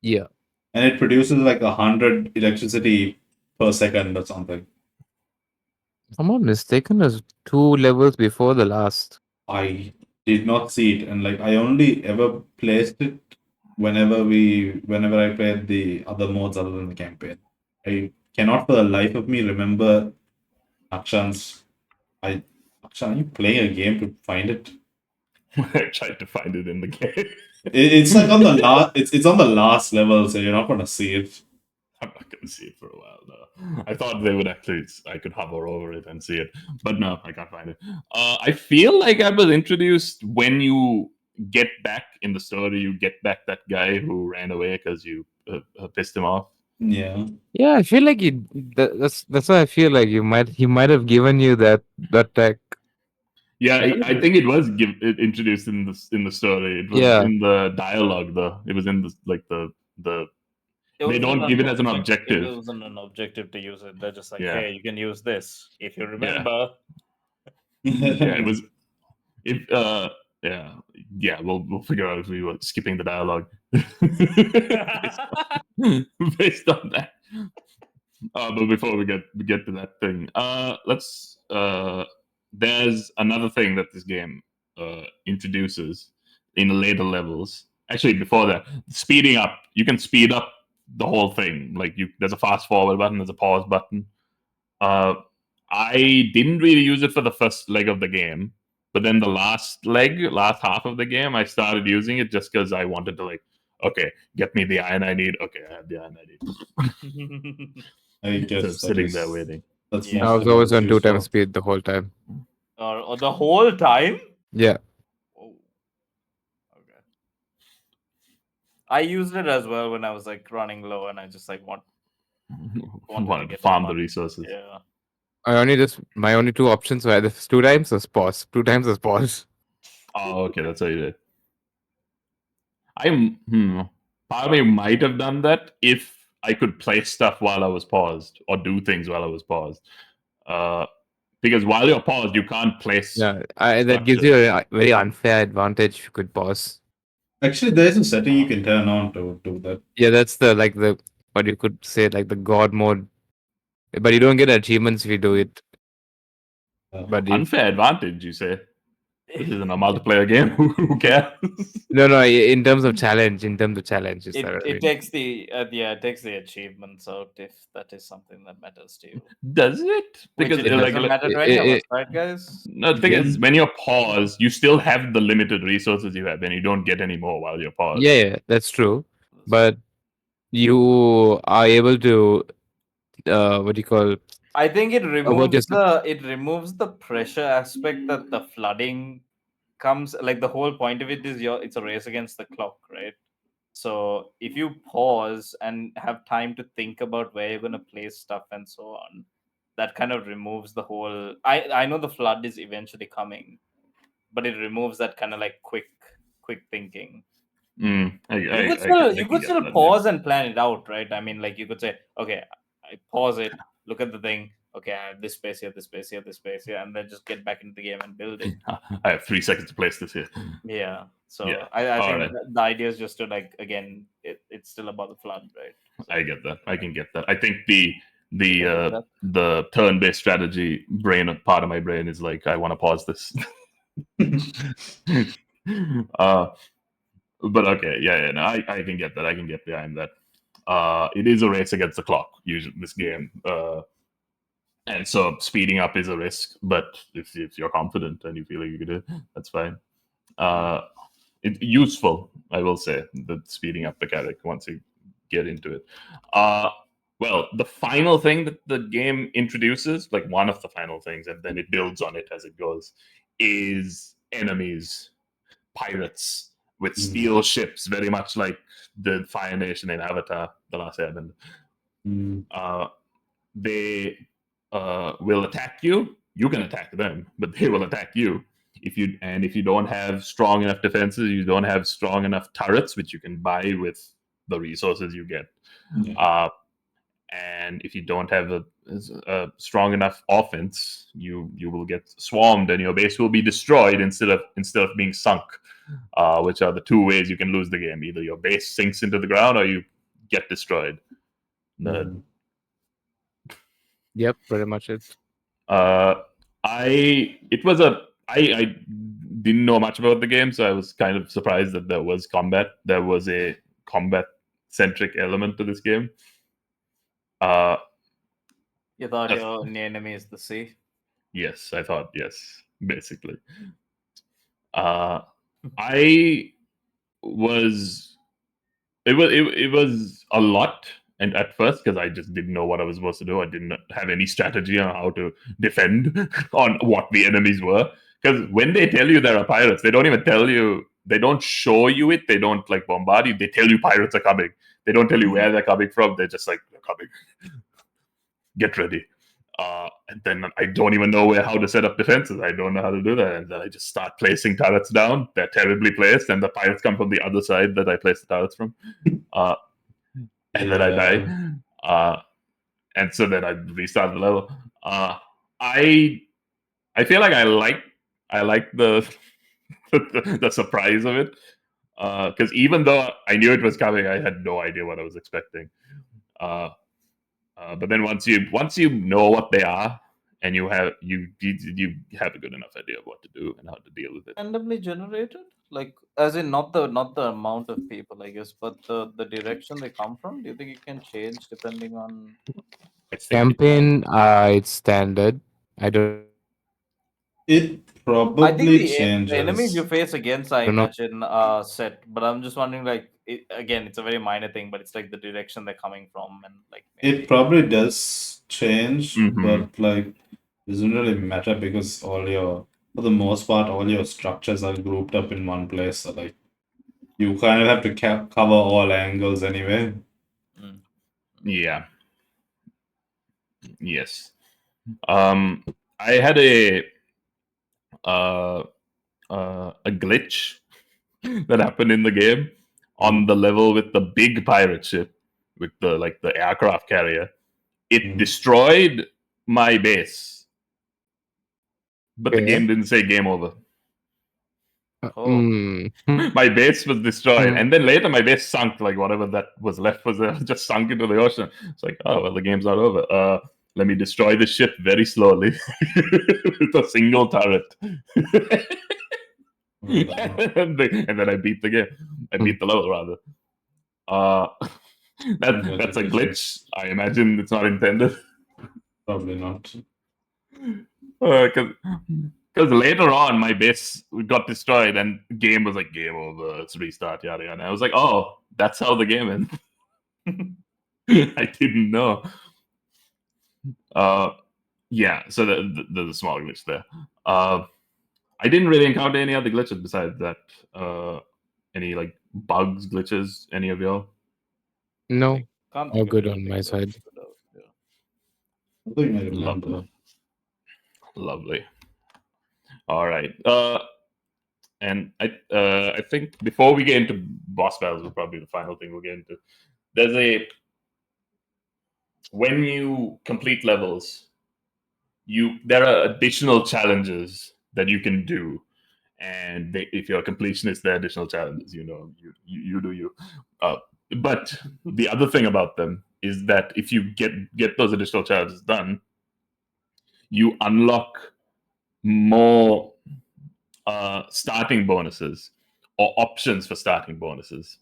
Yeah. And it produces like 100 electricity per second or something. If I'm not mistaken, there's 2 levels before the last. I did not see it, and like I only ever placed it whenever I played the other modes other than the campaign. I cannot for the life of me remember Akshan's. Akshan, are you playing a game to find it? I tried to find it in the game. It's like on the last. It's on the last level, so you're not gonna see it. I'm not going to see it for a while, though. I thought they would actually, I could hover over it and see it. But no, I can't find it. I feel like I was introduced when you get back in the story, you get back that guy who ran away because you pissed him off. Yeah. Yeah, I feel like that's why I feel like he might have given you that tech. Yeah, I think it was introduced in the story. It was in the dialogue, though. It was in the they don't give it as an objective. It wasn't an objective to use it. They're just like, Yeah. hey, you can use this if you remember. Yeah, it was. If we'll figure out if we were skipping the dialogue based on that. But before we get to that thing, let's there's another thing that this game introduces in the later levels. Actually, before that, speeding up. You can speed up the whole thing. Like there's a fast forward button, there's a pause button. I didn't really use it for the first leg of the game, but then the last half of the game, I started using it just because I wanted to okay, get me the iron I need. Okay, I have the iron I need. I guess So that sitting is- there waiting. That's Yeah. I was mostly always what on it's 2 used times for. speed the whole time. Or the whole time? Yeah. Oh. Okay. I used it as well when I was running low, and I just wanted Wanted to get farm the money. resources. Yeah. My only 2 options were either 2 times or pause. 2 times or pause. Oh, okay, that's how you did. Part of me might have done that if I could play stuff while I was paused or do things while I was paused. Because while you're paused, you can't place. Yeah, that gives you a very unfair advantage if you could pause. Actually, there's a setting you can turn on to do that. Yeah, that's the what you could say like the god mode, but you don't get achievements if you do it. But Unfair advantage, you say? This isn't a multiplayer game. Who cares? no, in terms of challenge, is that what I It mean? takes the it takes the achievements out if that is something that matters to you. Does it? Because it it doesn't matter to any of us, right, guys? No, the thing is, when you're paused, you still have the limited resources you have, and you don't get any more while you're paused. Yeah, that's true. But you are able to what do you call? I think it removes just- the pressure aspect that the flooding comes. Like the whole point of it is it's a race against the clock, right? So if you pause and have time to think about where you're gonna place stuff and so on, that kind of removes the whole. I know the flood is eventually coming, but it removes that kind of quick thinking. You could still pause and plan it out, right? I mean, you could say, okay, I pause it, look at the thing. Okay, I have this space here, this space here, this space here, and then just get back into the game and build it. I have 3 seconds to place this here. Yeah. So Yeah. I think Alright. the idea is just to again, it's still about the flood, right? So, I get that. I can get that. I think the turn-based strategy part of my brain is I want to pause this. But okay, no, I can get that. I can get behind that. It is a race against the clock, usually this game. And so speeding up is a risk, but if you're confident and you feel like you can do it, that's fine. It's useful, I will say, the speeding up the character once you get into it. Well, the final thing that the game introduces, one of the final things, and then it builds on it as it goes, is enemies, pirates with steel ships, very much like the Fire Nation in Avatar: The Last Airbender. They will attack you. You can attack them, but they will attack you. If you don't have strong enough defenses, you don't have strong enough turrets, which you can buy with the resources you get. And if you don't have a strong enough offense, you will get swarmed, and your base will be destroyed instead of being sunk. Which are the 2 ways you can lose the game: either your base sinks into the ground, or you get destroyed. Yep, pretty much it. I didn't know much about the game, so I was kind of surprised that there was combat. There was a combat-centric element to this game. You thought your only enemy is the sea? Yes, I thought yes, basically. It was a lot, and at first, because I just didn't know what I was supposed to do, I didn't have any strategy on how to defend on what the enemies were. Because when they tell you there are pirates, they don't even tell you. They don't show you it. They don't bombard you. They tell you pirates are coming. They don't tell you where they're coming from. They're just they're coming. Get ready. And then I don't even know how to set up defenses. I don't know how to do that. And then I just start placing turrets down. They're terribly placed, and the pirates come from the other side that I placed the turrets from. And then I die. And so then I restart the level. I feel like I like the the surprise of it. Because even though I knew it was coming, I had no idea what I was expecting. But then once you know what they are, and you have a good enough idea of what to do and how to deal with it. Randomly generated, like as in not the amount of people, I guess, but the direction they come from. Do you think it can change depending on? I think Campaign, it's standard. I don't It I think probably the enemies you changes. face against, I know. imagine, are set. But I'm just wondering, like, again, it's a very minor thing, but it's like the direction they're coming from, and like It maybe. probably does change, Mhm. but like doesn't really matter because for the most part, all your structures are grouped up in one place. So like you kind of have to cover all angles anyway. Mm. Yeah. Yes. I had uh, a glitch that happened in the game on the level with the big pirate ship with the aircraft carrier. It Mm. destroyed my base, but the Okay. game didn't say game over. Oh, My base was destroyed, Hmm. and then later my base sunk. Like whatever that was left was just sunk into the ocean. It's like, oh well, the game's not over. Let me destroy the ship very slowly with a single turret. And then I beat the game. I beat the level rather. Uh, that's a glitch. I imagine it's not intended. Probably not. Because later on my base got destroyed and game was like game over. Let's restart yada yada. I was like, oh, that's how the game ends. I didn't know. Yeah, so there's a small glitch there. I didn't really encounter any other glitches besides that. Any like bugs, glitches, any of y'all? No, can't all think of good on anything my that side. stood out. Yeah. I think I remember. Lovely. All right. And I think before we get into boss battles, will probably the final thing we'll get into. When you complete levels, there are additional challenges that you can do, and if you're a completionist, there are additional challenges. You do you. But the other thing about them is that if you get those additional challenges done, you unlock more starting bonuses or options for starting bonuses.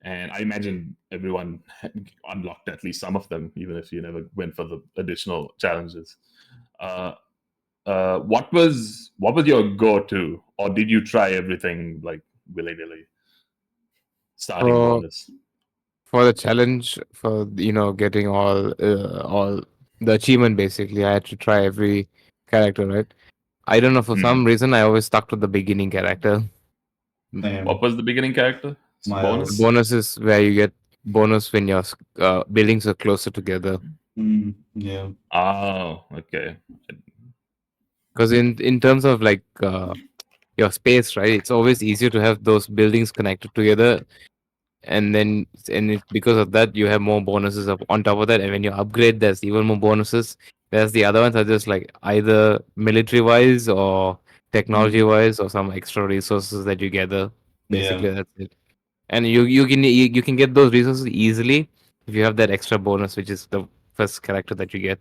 And I imagine everyone unlocked at least some of them, even if you never went for the additional challenges. What was your go-to, or did you try everything like willy nilly? Starting For bonus. for the challenge, for getting all the achievement, basically, I had to try every character, right? I don't know, for some reason I always stuck to the beginning character. What was the beginning character My bonus? Bonus is where you get bonus when your buildings are closer together. Yeah. Oh, okay. Because in terms of like your space, right? It's always easier to have those buildings connected together, because of that, you have more bonuses on top of that. And when you upgrade, there's even more bonuses. There's the other ones are just like either military wise or technology wise or some extra resources that you gather. Basically, Yeah. that's it. And you can get those resources easily if you have that extra bonus, which is the first character that you get.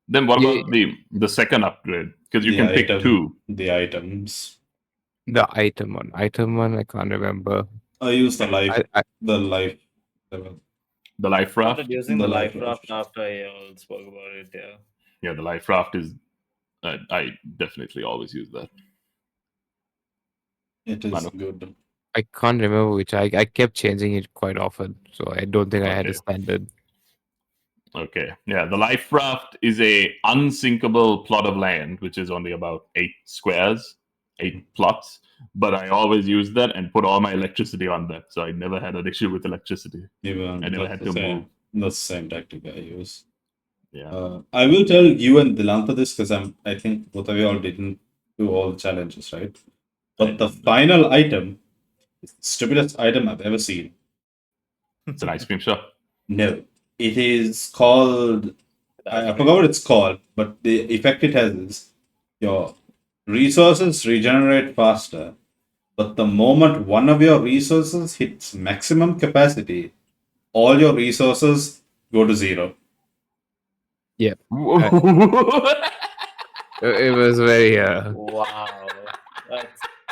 Then what Yeah, about the second upgrade? Because you The can pick two. the items. the item one, I can't remember. I use I the life level. The life Started raft. using The the life life raft raft. after I all spoke about it. Yeah. Yeah, the life raft is. I definitely always use that. It is Manu. good. I can't remember which. I kept changing it quite often, so I don't think I had a Okay. standard. Okay. Yeah, the life raft is a unsinkable plot of land, which is only about 8 squares, 8 plots. But I always use that and put all my electricity on that, so I never had an issue with electricity. Even I never that's had the to same. move. That's the same tactic I use. Yeah. I will tell you and Dilanta this because I think both of you all didn't do all the challenges, right? But the final item is the stupidest item I've ever seen. It's an ice cream shop. No. It is called I forgot what it's called, but the effect it has is your resources regenerate faster. But the moment one of your resources hits maximum capacity, all your resources go to zero. Yeah, Whoa. it was very. Wow,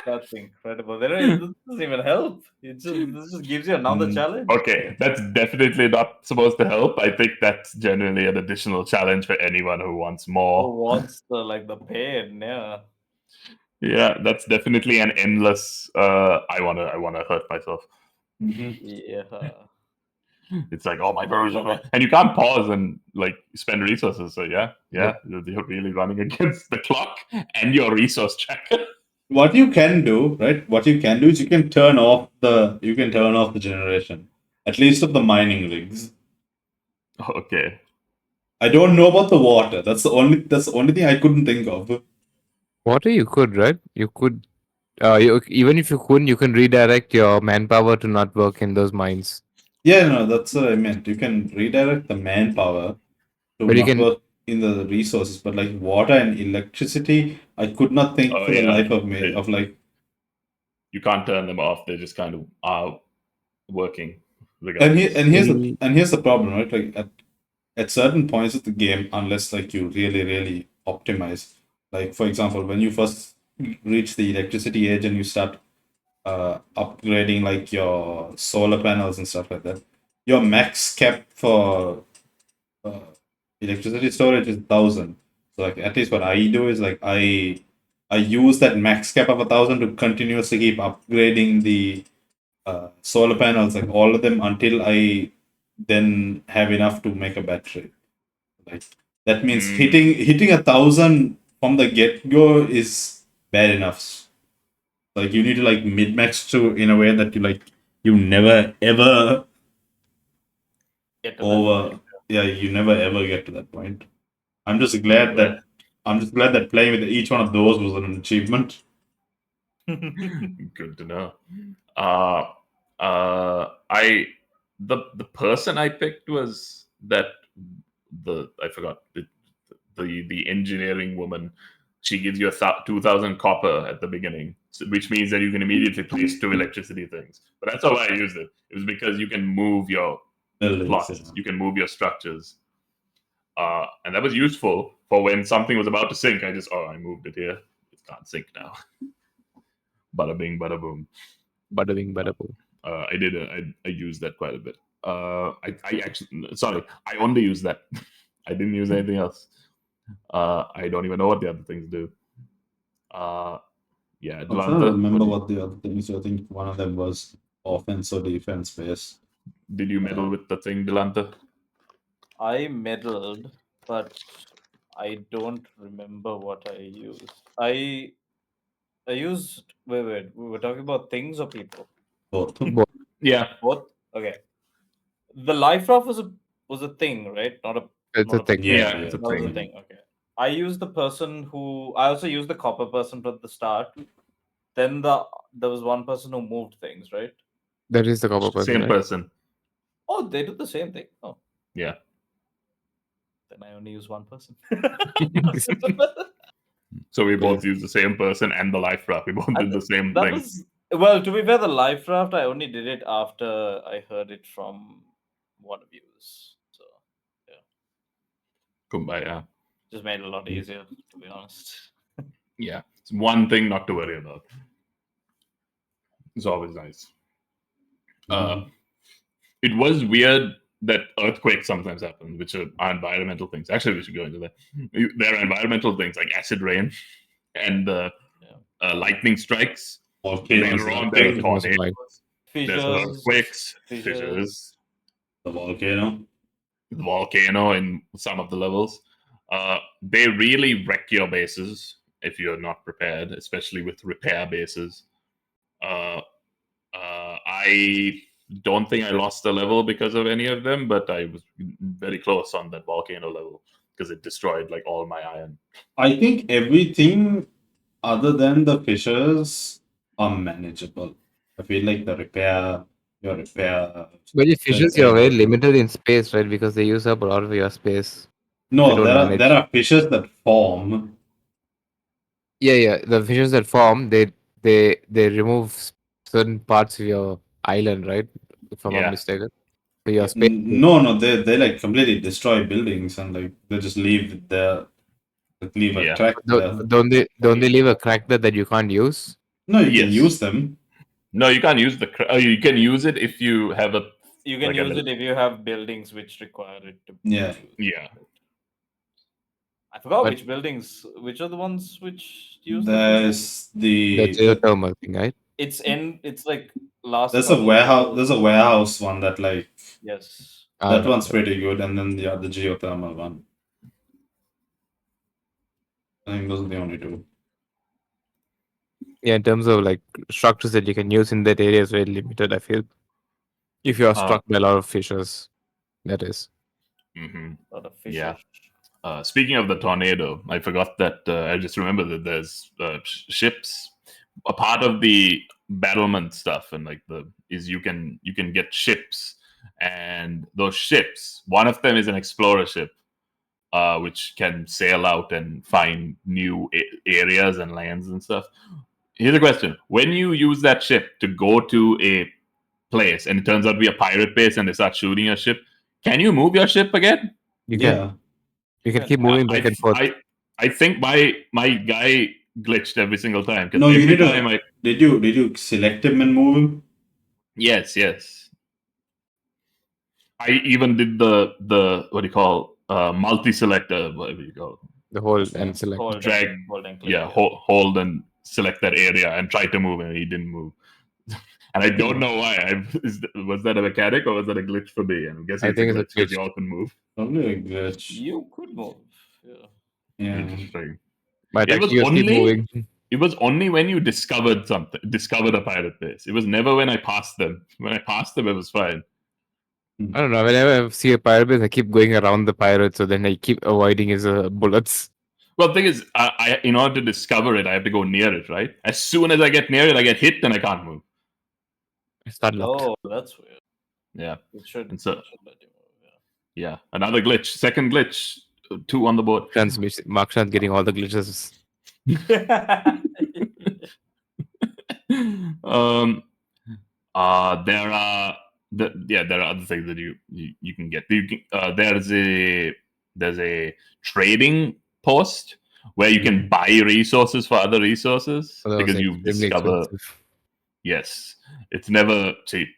that's incredible. This doesn't even help. This just gives you another challenge. Okay, that's definitely not supposed to help. I think that's generally an additional challenge for anyone who wants Who more. wants the pain? Yeah. Yeah, that's definitely an endless. I wanna hurt myself. Yeah. It's like, oh my god, and you can't pause and like spend resources. So yeah, you're really running against the clock and your resource tracker. What you can do, right? What you can do is you can turn off the generation, at least of the mining rigs. Okay. I don't know about the water. That's the only thing I couldn't think of. Water, you could, right? You could. Even if you couldn't, you can redirect your manpower to not work in those mines. Yeah, no, that's what I meant. You can redirect the manpower to But you not can. work in the resources, but like water and electricity, I could not think Oh for the yeah, life of me of like. you can't turn them off. They just kind of are working And regardless. here's the problem, right? Like at certain points of the game, unless like you really optimize, like for example, when you first reach the electricity age and you start upgrading like your solar panels and stuff like that, your max cap for uh, electricity storage is 1,000. So like at least what I do is like I use that max cap of 1,000 to continuously keep upgrading the solar panels, like all of them, until I then have enough to make a battery. Like that means hitting 1,000 from the get go is bad enough. Like you need to like mid max to in a way that you never ever Get to that over. point. Yeah, you never ever get to that point. I'm just Yeah, glad that playing with each one of those was an achievement. good to know. I the person I picked was that the I forgot the engineering woman. She gives you 2,000 copper at the beginning, which means that you can immediately place 2 electricity things. But that's how I used it. It was because you can move your Buildings, plots, you can move your structures, and that was useful for when something was about to sink. I moved it here. It can't sink now. Bada bing, bada boom. Bada bing, bada boom. I used that quite a bit. I actually, sorry, I only use that. I didn't use anything else. I don't even know what the other things do. Yeah, I'm trying to Delanta, remember what the other things. I think one of them was offense or defense based. did you meddle with the thing, Delanta? I meddled, but I don't remember what I used. I used. Wait. We were talking about things or people? Both. Yeah, Both. Okay. The life raft was a thing, right? It's Not a a thing. yeah, Yeah, it's a that was a thing. thing. Okay. I used the person who I also used the copper person at the start. Then there was one person who moved things, right? That is the copper person, Same right? person. Oh, they do the same thing. Oh, Yeah. then I only use one person. So we both used the same person and the life raft. We both did the same That thing. was well. To be fair, the life raft I only did it after I heard it from one of you. So yeah, Kumbaya. just made it a lot easier. To be honest. Yeah, it's one thing not to worry about. It's always nice. It was weird that earthquakes sometimes happen, which are environmental things. Actually, we should go into that. There are environmental things like acid rain and lightning strikes. Volcanoes, Later on, there there's are tornadoes, there's Fissures, earthquakes, fissures, the volcano. the volcano in some of the levels. They really wreck your bases if you're not prepared, especially with repair bases. Uh, I don't think I lost a level because of any of them, but I was very close on that volcano level because it destroyed like all my iron. I think everything other than the fissures are manageable. I feel like your repair. But the fissures, you're very area. limited in space, right? Because they use up a lot of your space. If you No, don't there manage. are fissures that form. Yeah. The fissures that form, they remove certain parts of your island, right? If I'm not Yeah, mistaken. So your space. No, they like completely destroy buildings and like they just leave a Yeah. track there. Don't they leave a crack there that you can't use? No, you can Yes. use them. No, you can't use you can use it if you have a. You can Like use it if you have buildings which require it to. Yeah. Yeah. I forgot But- which buildings. Which are the ones which use the There's The the geothermal thing, right? It's in. It's like last. there's a couple warehouse. levels. There's a warehouse one that like Yes. that one's pretty good, and then the geothermal one. I think those are the only two. Yeah, in terms of like structures that you can use in that area is very limited, I feel. If you are struck by a lot of fissures, that is. Mm-hmm. A lot of fishes. Yeah. Speaking of the tornado, I forgot that. I just remember that there's ships. A part of the battlement stuff, and like you can get ships, and those ships. One of them is an explorer ship, which can sail out and find new areas and lands and stuff. Here's a question: when you use that ship to go to a place, and it turns out to be a pirate base, and they start shooting your ship, can you move your ship again? You can Yeah. you can keep moving back and forth. I think my guy glitched every single time. No, you every need time to. Did you select him and move him? Yes. I even did the what do you call multi-selector, what do you call The whole and select. Hold drag and, hold and click. yeah, hold and select that area and try to move, and he didn't move. And I don't know why. Was that a mechanic or was that a glitch for me? And I'm guessing I think it's a it's a glitch because glitch. you all can move. Probably a glitch. You could move. Yeah. Yeah. Interesting. But It was actually, you keep moving. It was only when you discovered a pirate base. It was never when I passed them. When I passed them, it was fine. I don't know. Whenever I see a pirate base, I keep going around the pirate, so then I keep avoiding his bullets. Well, the thing is, I in order to discover it, I have to go near it, right? As soon as I get near it, I get hit and I can't move. I start locked. Oh, that's weird. Yeah. It should. And so- it should let you move. Yeah. Another glitch. Second glitch. 2 on the board. Markshan's getting all the glitches. Yeah. There are there are other things that you can get. There's a trading post where you can buy resources for other resources So that was because you extremely discover. expensive. Yes, it's never cheap.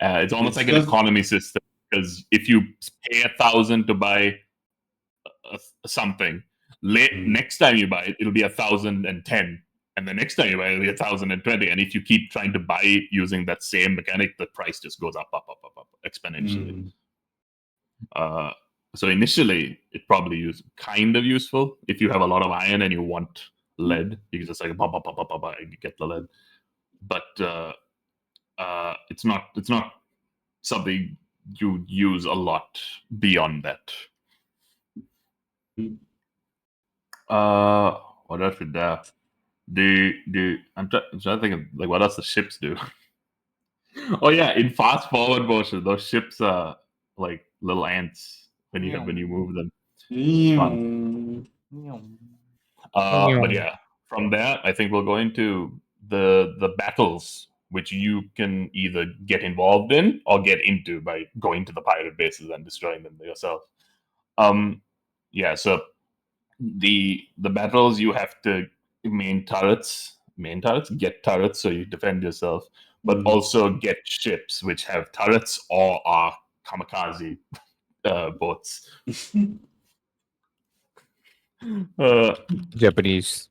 It's almost It's like an just- economy system, because if you pay 1,000 to buy something, next time you buy it, it'll be 1,010, and the next time you buy it, it'll be 1,020. And if you keep trying to buy using that same mechanic, the price just goes up exponentially. So initially, it probably kind of useful if you have a lot of iron and you want lead. You can just like you get the lead, but it's not something you use a lot beyond that. What else would that? I'm trying to think of like what else the ships do. Oh yeah, in fast forward motion, those ships are like little ants when you move them. But yeah, from there, I think we'll go into the battles, which you can either get involved in or get into by going to the pirate bases and destroying them yourself. Yeah, so the battles, you have to main turrets, get turrets so you defend yourself, but also get ships which have turrets or are kamikaze boats. Japanese.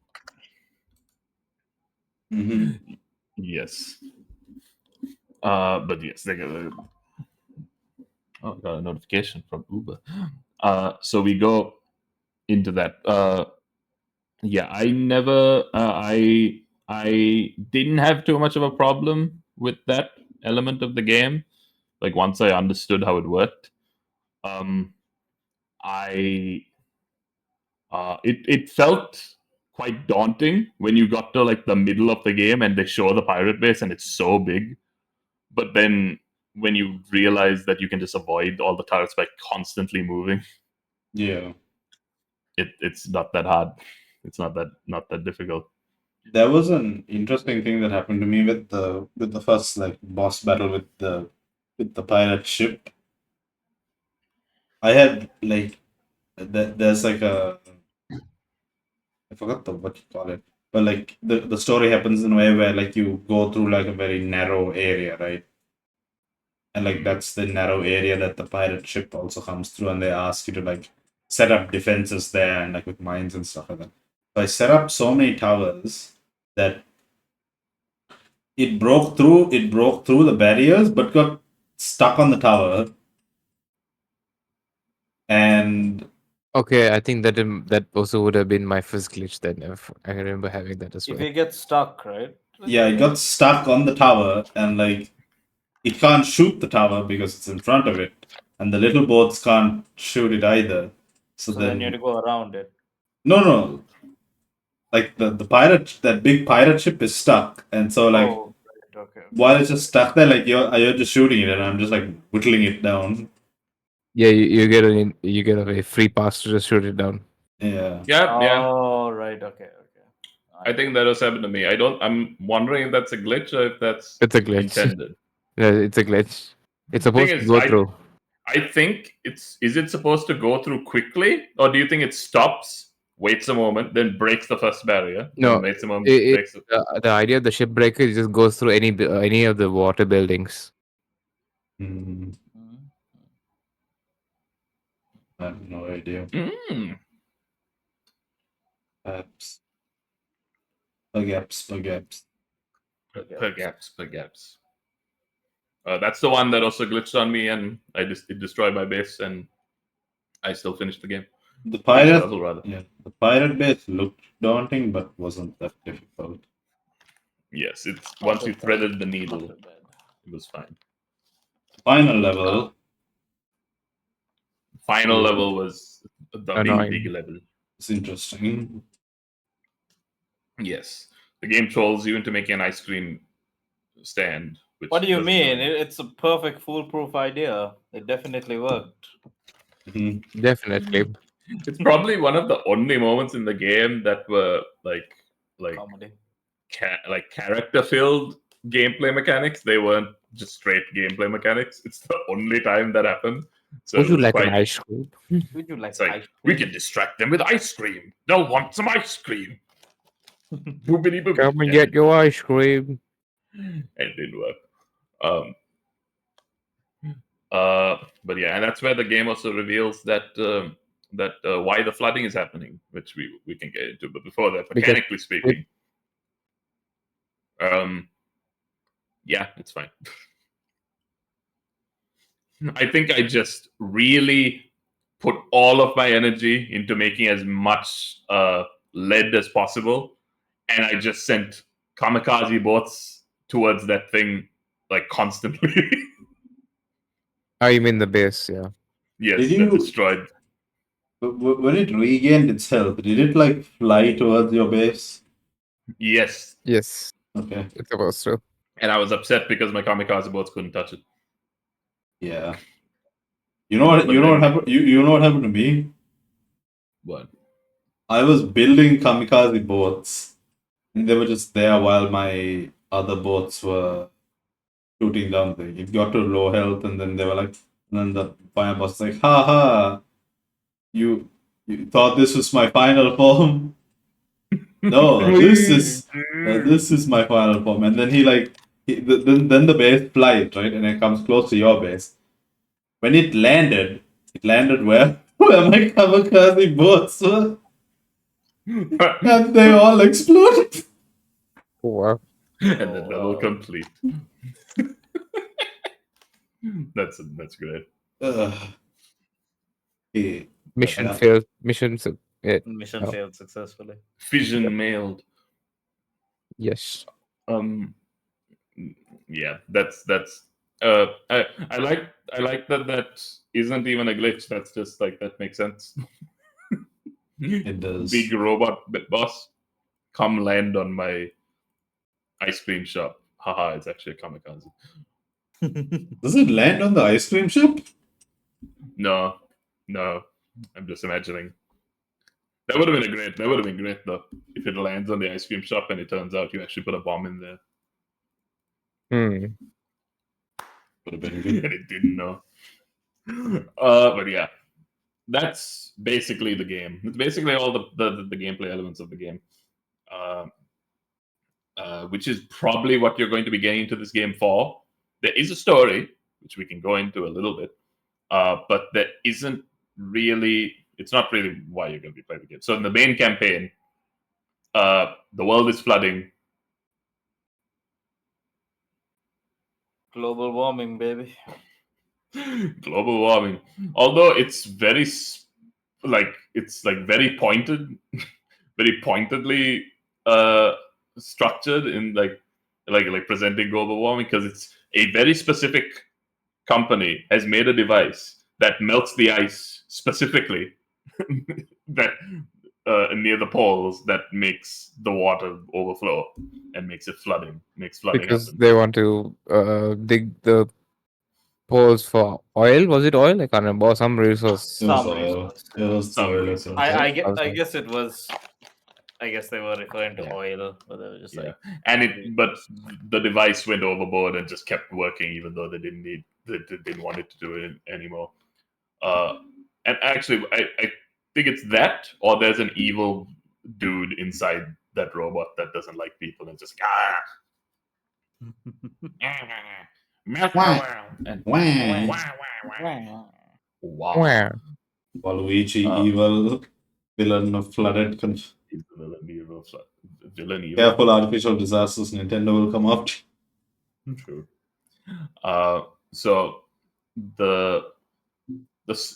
Yes. But yes, they got got a notification from Uber. So we go into that. Yeah, I never, I didn't have too much of a problem with that element of the game. Like once I understood how it worked, it felt quite daunting when you got to like the middle of the game and they show the pirate base and it's so big. But then when you realize that you can just avoid all the turrets by constantly moving, Yeah. it's not that hard. It's not that difficult. There was an interesting thing that happened to me with the first like boss battle with the with the pirate ship. I had like there's like a I forgot what you call it, but like the story happens in a way where like you go through like a very narrow area, right? And like that's the narrow area that the pirate ship also comes through, and they ask you to like set up defenses there and like with mines and stuff like that. So I set up so many towers that it broke through the barriers, but got stuck on the tower. And Okay, I think that also would have been my first glitch then. If I remember having that as If well. you get stuck, right? yeah, it got stuck on the tower, and like it can't shoot the tower because it's in front of it, and the little boats can't shoot it either. So So then you have to then, go around it. no, like the pirate, that big pirate ship is stuck, and so like Oh, right. Okay. while it's just stuck there, like you're just shooting it, and I'm just like whittling it down. Yeah, you get a free pass to just shoot it down. Yeah, Yeah. Oh, right. Okay. I think that has happened to me. I'm wondering if that's a glitch or if that's It's a glitch. intended. Yeah, it's a glitch. It's Thing supposed to is, go through. I think is it supposed to go through quickly, or do you think it stops, waits a moment, then breaks the first barrier, No, then waits a moment, it, breaks it? the idea of the ship breaker just goes through any of the water buildings. mm, Mhm. I have no idea. Mm. Perhaps perhaps. Per gaps. That's the one that also glitched on me, and it destroyed my base, and I still finished the game. The Finished the pirate, level, rather. yeah, the pirate base looked daunting, but wasn't that difficult. Yes, it's Not once too you bad. threaded the Not needle, too bad. it was fine. Final level. Final Ooh. level was the Annoying. big level. It's interesting. Yes, the game trolls you into making an ice cream stand. Which What do you doesn't mean? anything. It's a perfect foolproof idea. It definitely worked. Mhm. Definitely. It's probably one of the only moments in the game that were like Comedy. like character filled gameplay mechanics. They weren't just straight gameplay mechanics. It's the only time that happened. So Would it you was like quite. an ice cream? Would you like It's like ice we cream? can distract them with ice cream. They'll want some ice cream. Boobity boobity. Come and get your ice cream. And it didn't work. But yeah, and that's where the game also reveals that why the flooding is happening, which we can get into. But before that, Because mechanically speaking, yeah, it's fine. I think I just really put all of my energy into making as much lead as possible, and I just sent kamikaze boats towards that thing like constantly. oh, you mean the base? Yeah. Yes, Did that you destroyed. when it regained its health? Did it like fly towards your base? Yes, Yes, Okay, it's supposed to. and I was upset because my kamikaze boats couldn't touch it. yeah. You know what? But You know what then, happened? You know what happened to me? what? I was building kamikaze boats, and they were just there while my other boats were shooting down thing. It got to low health, and then they were like, and then the final boss was like, "Ha ha! You thought this was my final form? No, this is my final form." And then then the base flies right, and it comes close to your base. When it landed where where my kamikaze boats were, and they all exploded. Oh, wow. And then level wow. complete. That's great. Okay. Mission Yeah. failed. Mission. Mission Oh, failed successfully. Fission mailed. yes. Yeah, that's I like that isn't even a glitch. That's just like that makes sense. It does. Big robot boss come land on my ice cream shop. Haha, it's actually a kamikaze. Does it land on the ice cream shop? No, I'm just imagining. That would have been great. That would have been great though, if it lands on the ice cream shop and it turns out you actually put a bomb in there. Hmm. Would have been and good. it didn't know. But yeah, that's basically the game. It's basically all the gameplay elements of the game, uh, which is probably what you're going to be getting into this game for. There is a story, which we can go into a little bit, but there isn't really. It's not really why you're going to be playing the game. So in the main campaign, the world is flooding. Global warming, baby. Global warming. Although it's it's like very pointed, very pointedly uh, structured in like presenting global warming, because it's a very specific company has made a device that melts the ice specifically that near the poles, that makes the water overflow and makes flooding Because happen. they want to dig the poles for oil. Was it oil? I can't remember. Or some resource. It was Some oil. resource. It was Some oil, I resource. think. I Okay. guess it was. I guess they were referring to Yeah. oil, but they were just Yeah, like. but the device went overboard and just kept working, even though they didn't want it to do it anymore. And actually, I think it's that, or there's an evil dude inside that robot that doesn't like people and just melt the Wah. world and Wah. wow. Where? Waluigi, Uh, evil villain of flooded. He's the villain evil. Careful, artificial disasters. Nintendo will come after. True. So the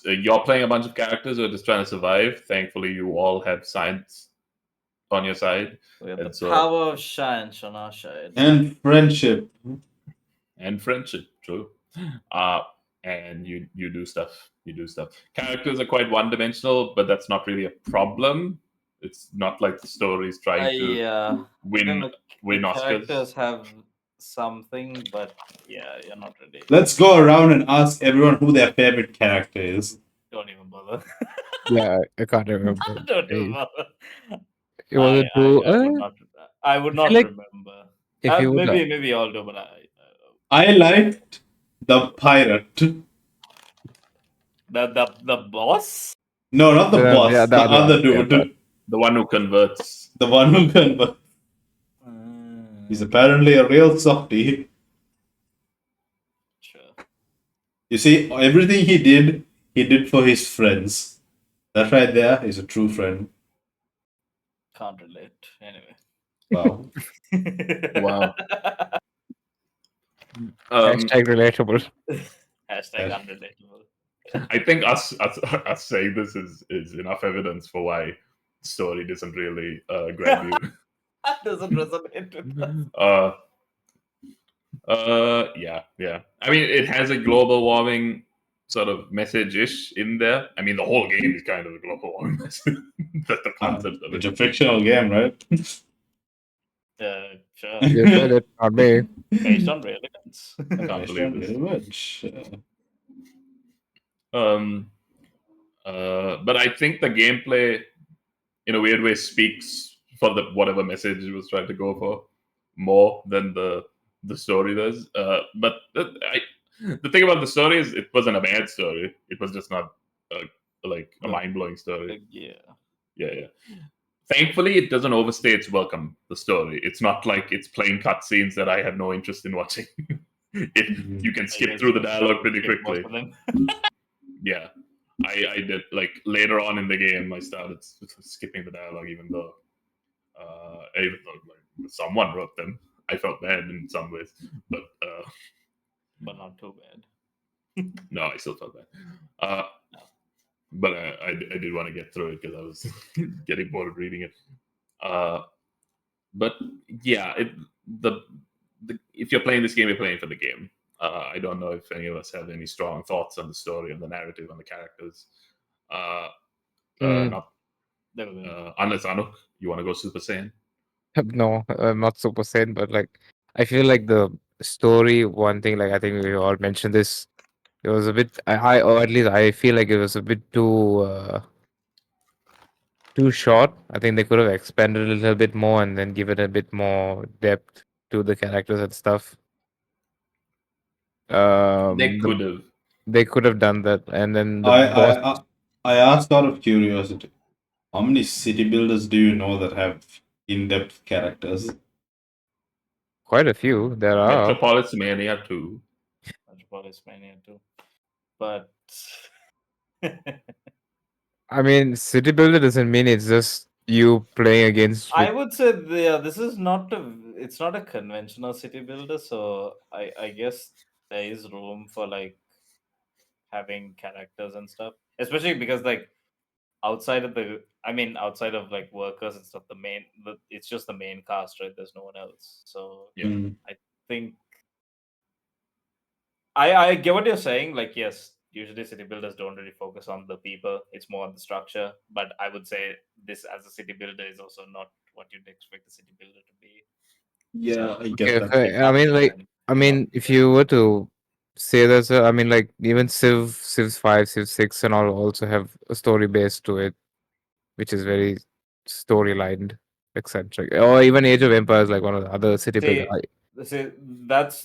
you're playing a bunch of characters who are just trying to survive. Thankfully, you all have science on your side. We have And the so- power of science on our side. And friendship. and friendship. True. And you do stuff. You do stuff. Characters are quite one dimensional, but that's not really a problem. It's not like the story's trying to I win think win the Oscars. characters have something, but yeah, you're not really. Let's go around and ask everyone who their favorite character is. Don't even bother. Yeah, I can't remember. Don't even Hey, bother. it was a two. I would not like remember. if you would. Maybe all do, but I liked the pirate. the boss. No, not the boss. Yeah, the other one, yeah, dude. The one who converts. The one who can. He's apparently a real softie. Sure. You see, everything he did for his friends. That right there is a true friend. Can't relate. Anyway. Wow. Wow. Hashtag relatable. Hashtag unrelatable. I think us saying this is enough evidence for why the story doesn't really grab you. That doesn't resonate with us. Yeah. I mean, it has a global warming sort of message-ish in there. I mean, the whole game is kind of a global warming message. That's the concept of It's it. a fictional game, right? Sure. You said it, not me. Based on real events. I can't believe this. Very much. But I think the gameplay, in a weird way, speaks for the whatever message it was trying to go for more than the story does. But the thing about the story is, it wasn't a bad story. It was just not like a mind blowing story. Yeah. Thankfully, it doesn't overstay its welcome. The story. It's not like it's playing cutscenes that I have no interest in watching. You can skip through the dialogue pretty quickly. Yeah, I did. Like later on in the game, I started skipping the dialogue, even though like, someone wrote them. I felt bad in some ways, but not too bad. no, I still felt bad. But I did want to get through it because I was getting bored of reading it. But yeah, if you're playing this game, you're playing for the game. I don't know if any of us have any strong thoughts on the story, on the narrative, on the characters. Unless Anuk, you want to go Super Saiyan? No, I'm not Super Saiyan, but like I feel like the story. One thing, like I think we all mentioned this. It was a bit. Or at least I feel like it was a bit too short. I think they could have expanded a little bit more and then given a bit more depth to the characters and stuff. They the- could have. they could have done that, and then the I, boss. I I I asked out of curiosity, how many city builders do you know that have in-depth characters? Quite a few. There are. Metropolis Mania 2. Metropolis Mania too. But I mean, city builder doesn't mean it's just you playing against. I would say this is not it's not a conventional city builder, so I guess there is room for like having characters and stuff, especially because like outside of outside of like workers and stuff, it's just the main cast, right? There's no one else, so Yeah. Mm. I think I get what you're saying. Like, yes, usually city builders don't really focus on the people; it's more on the structure. But I would say this as a city builder is also not what you'd expect a city builder to be. Yeah, I get Okay, that. so, I mean, like, I mean, if you were to say that, so, I mean, like, even Civ 5, Civ 6, and all also have a story base to it, which is very storylined, eccentric. Or even Age of Empires, like one of the other city builder. See,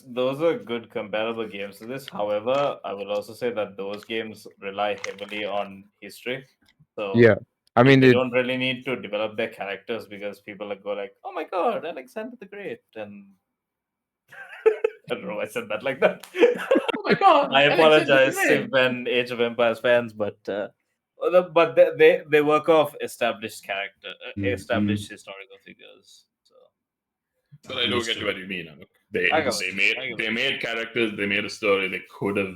those are good comparable games to this. However, I will also say that those games rely heavily on history. So Yeah, I mean, they don't really need to develop their characters because people go like, "Oh my god, Alexander the Great," and I don't know why I said that like that. Oh my god! I Alexander the apologize, Great. Civ and Age of Empires fans, but they work off established established historical figures. So But I don't get what you mean. They I got they it. made I get they it. made characters. They made a story. They could have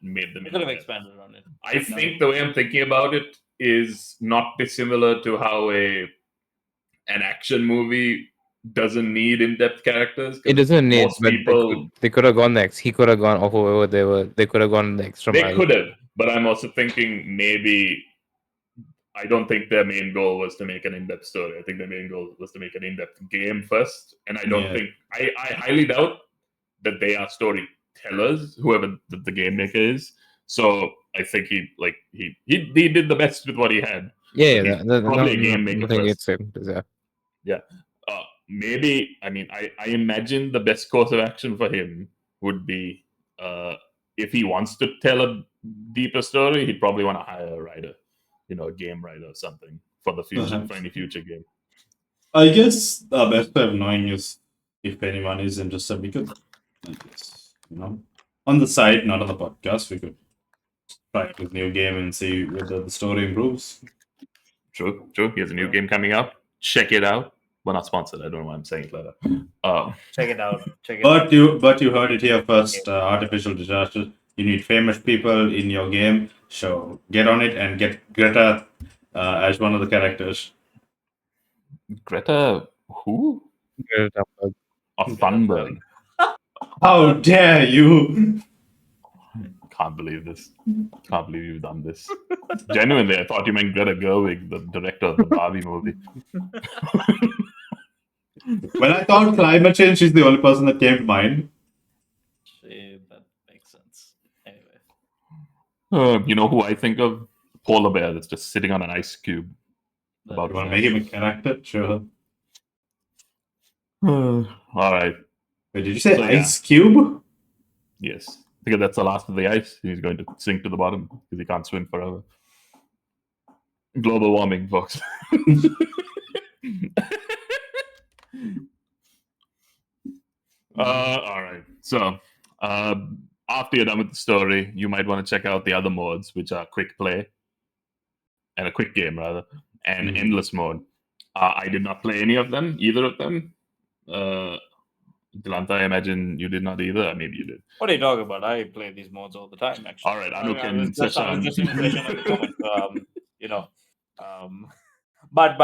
made them. They could have in-depth. expanded on it. I think the way I'm thinking about it is not dissimilar to how an action movie doesn't need in-depth characters. 'Cause it doesn't need, most but people they could have gone next. He could have gone, or whoever they were, they could have gone the extra they mile. could have, but I'm also thinking maybe I don't think their main goal was to make an in-depth story. I think their main goal was to make an in-depth game first, and I don't Yeah. think I highly doubt that they are storytellers, whoever the game maker is. So I think he did the best with what he had. Yeah, But yeah, he's probably a game maker nothing first. against him. Yeah. Maybe I mean I imagine the best course of action for him would be if he wants to tell a deeper story, he'd probably want to hire a writer, a game writer or something for the future, Perhaps. for any future game. I guess the best way of knowing is if anyone is interested, we could, I guess, on the side, not on the podcast, we could try this new game and see whether the story improves. True. He has a new game coming out. Check it out. We're not sponsored. I don't know why I'm saying it like that. Check it out. Check it out. But you heard it here first. Artificial disaster. You need famous people in your game, so get on it and get Greta as one of the characters. Greta, who? Greta Thunberg. Or Thunberg. How dare you! Can't believe this. Can't believe you've done this. Genuinely, I thought you meant Greta Gerwig, the director of the Barbie movie. When I thought climate change, she's the only person that came to mind. That makes sense. Anyway, You know who I think of? Polar bear that's just sitting on an ice cube. About You want to make him a character? Sure. All right. Wait, did you say So, yeah. Ice Cube? Yes. Because that's the last of the ice. He's going to sink to the bottom because he can't swim forever. Global warming, folks. All right. So, after you're done with the story, you might want to check out the other modes, which are quick play and a quick game, rather, and endless mode. I did not play any of them, either of them. Delanta, I imagine you did not either. Maybe you did. what are you talking about? I play these modes all the time. Actually, All right, Anuk I and was just Sashan. impression of the comment. But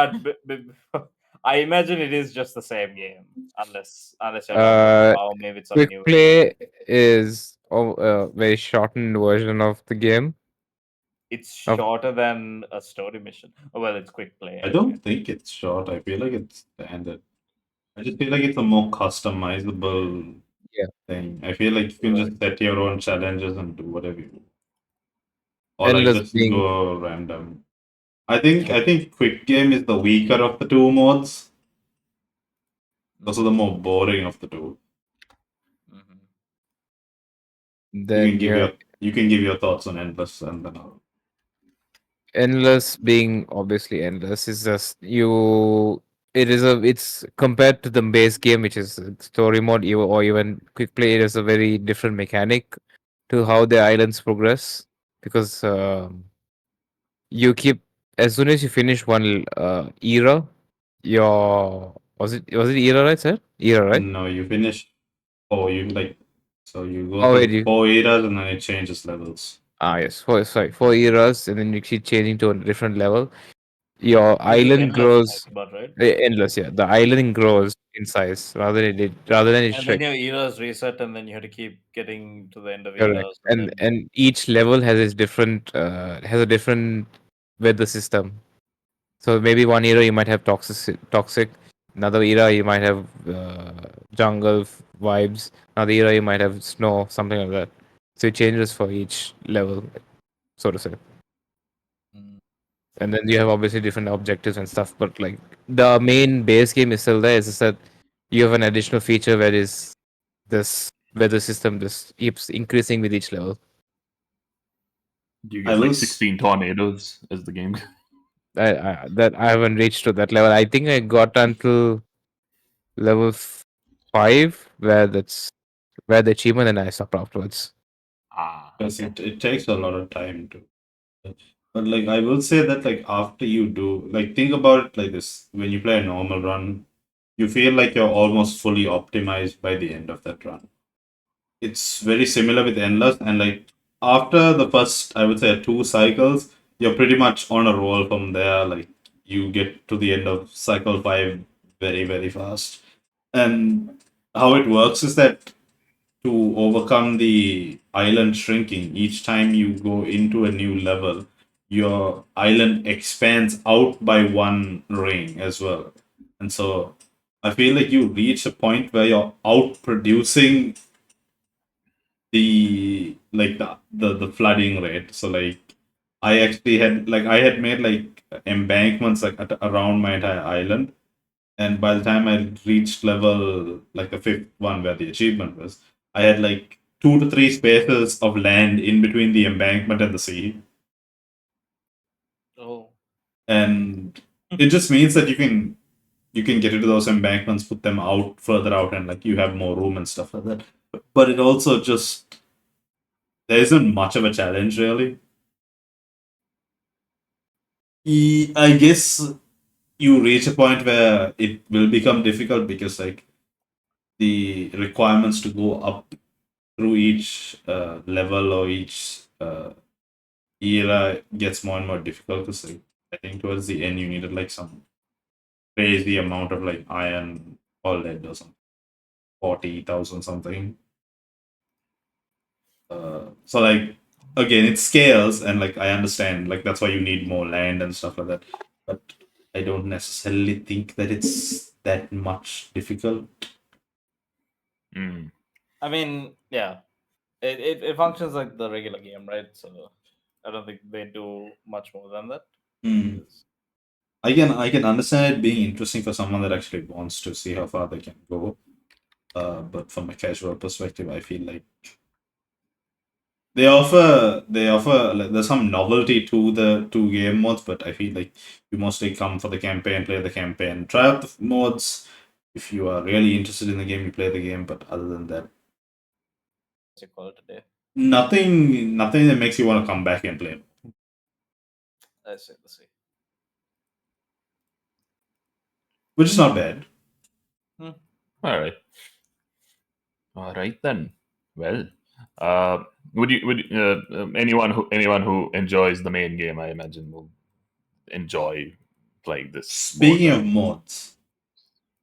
I imagine it is just the same game, unless you're talking about how maybe it's a Quick new. play is a very shortened version of the game. It's shorter than a story mission. Oh, well, it's quick play. I don't think it's short. I feel like it's standard. I just feel like it's a more customizable thing. I feel like you can just set your own challenges and do whatever you want. Or like Endless just being- go random. I think quick game is the weaker of the two modes. Those are the more boring of the two. Mhm. Then you can give your thoughts on Endless, and then I'll... endless being obviously endless is just it's compared to the base game, which is story mode or even quick play. It is a very different mechanic to how the islands progress, because you keep, as soon as you finish one era, your was it era, right, sir? Era, right? No, you finish. Oh, you like, so you go Oh wait, through you 4 eras and then it changes levels. yes, four eras, and then you keep changing to a different level. Your This is island endless you're grows talking about, right? endless. Yeah, the island grows in size rather than it And then shrink. your eras reset, and then you have to keep getting to the end of Correct. eras, and then And each level has its different has a different weather system. So maybe one era you might have toxic. Another era you might have jungle vibes. Another era you might have snow, something like that. So it changes for each level, so to say. Mm. And then you have obviously different objectives and stuff. But like the main base game is still there. It's just that you have an additional feature where is this weather system just keeps increasing with each level. You I get will. like 16 tornadoes as the game. I haven't reached to that level. I think I got until level 5, where the achievement, and I stopped afterwards. Because Okay. it takes a lot of time to. But like I will say that like after you do like think about it like this, when you play a normal run, you feel like you're almost fully optimized by the end of that run. It's very similar with Endless, and like after the first, I would say 2 cycles, you're pretty much on a roll from there. Like you get to the end of cycle 5 very, very fast. And how it works is that to overcome the island shrinking, each time you go into a new level, your island expands out by one ring as well. And so I feel like you reach a point where you're outproducing the flooding rate. So like I had made like embankments like around my entire island, and by the time I reached level like the 5th one where the achievement was, I had like 2 to 3 spaces of land in between the embankment and the sea, oh, and it just means that you can get into those embankments, put them out further out, and like you have more room and stuff like that. But it also just there isn't much of a challenge really. I guess you reach a point where it will become difficult because like the requirements to go up through each level or each era gets more and more difficult because like, I think towards the end you needed like some crazy amount of like iron or lead or something, 40,000 something. So like again it scales, and like I understand like that's why you need more land and stuff like that, but I don't necessarily think that it's that much difficult. Mm. I mean, yeah, it functions like the regular game, right? So I don't think they do much more than that. Hmm. I can understand it being interesting for someone that actually wants to see how far they can go. But from a casual perspective, I feel like they offer like, there's some novelty to the 2 game modes, but I feel like you mostly come for the campaign, play the campaign, try out the modes. If you are really interested in the game, you play the game. But other than that, What's it called today? nothing that makes you want to come back and play. Let's see. Which is not bad. All right. All right then. Well, would anyone who enjoys the main game, I imagine, will enjoy playing this mode, Speaking right? of modes,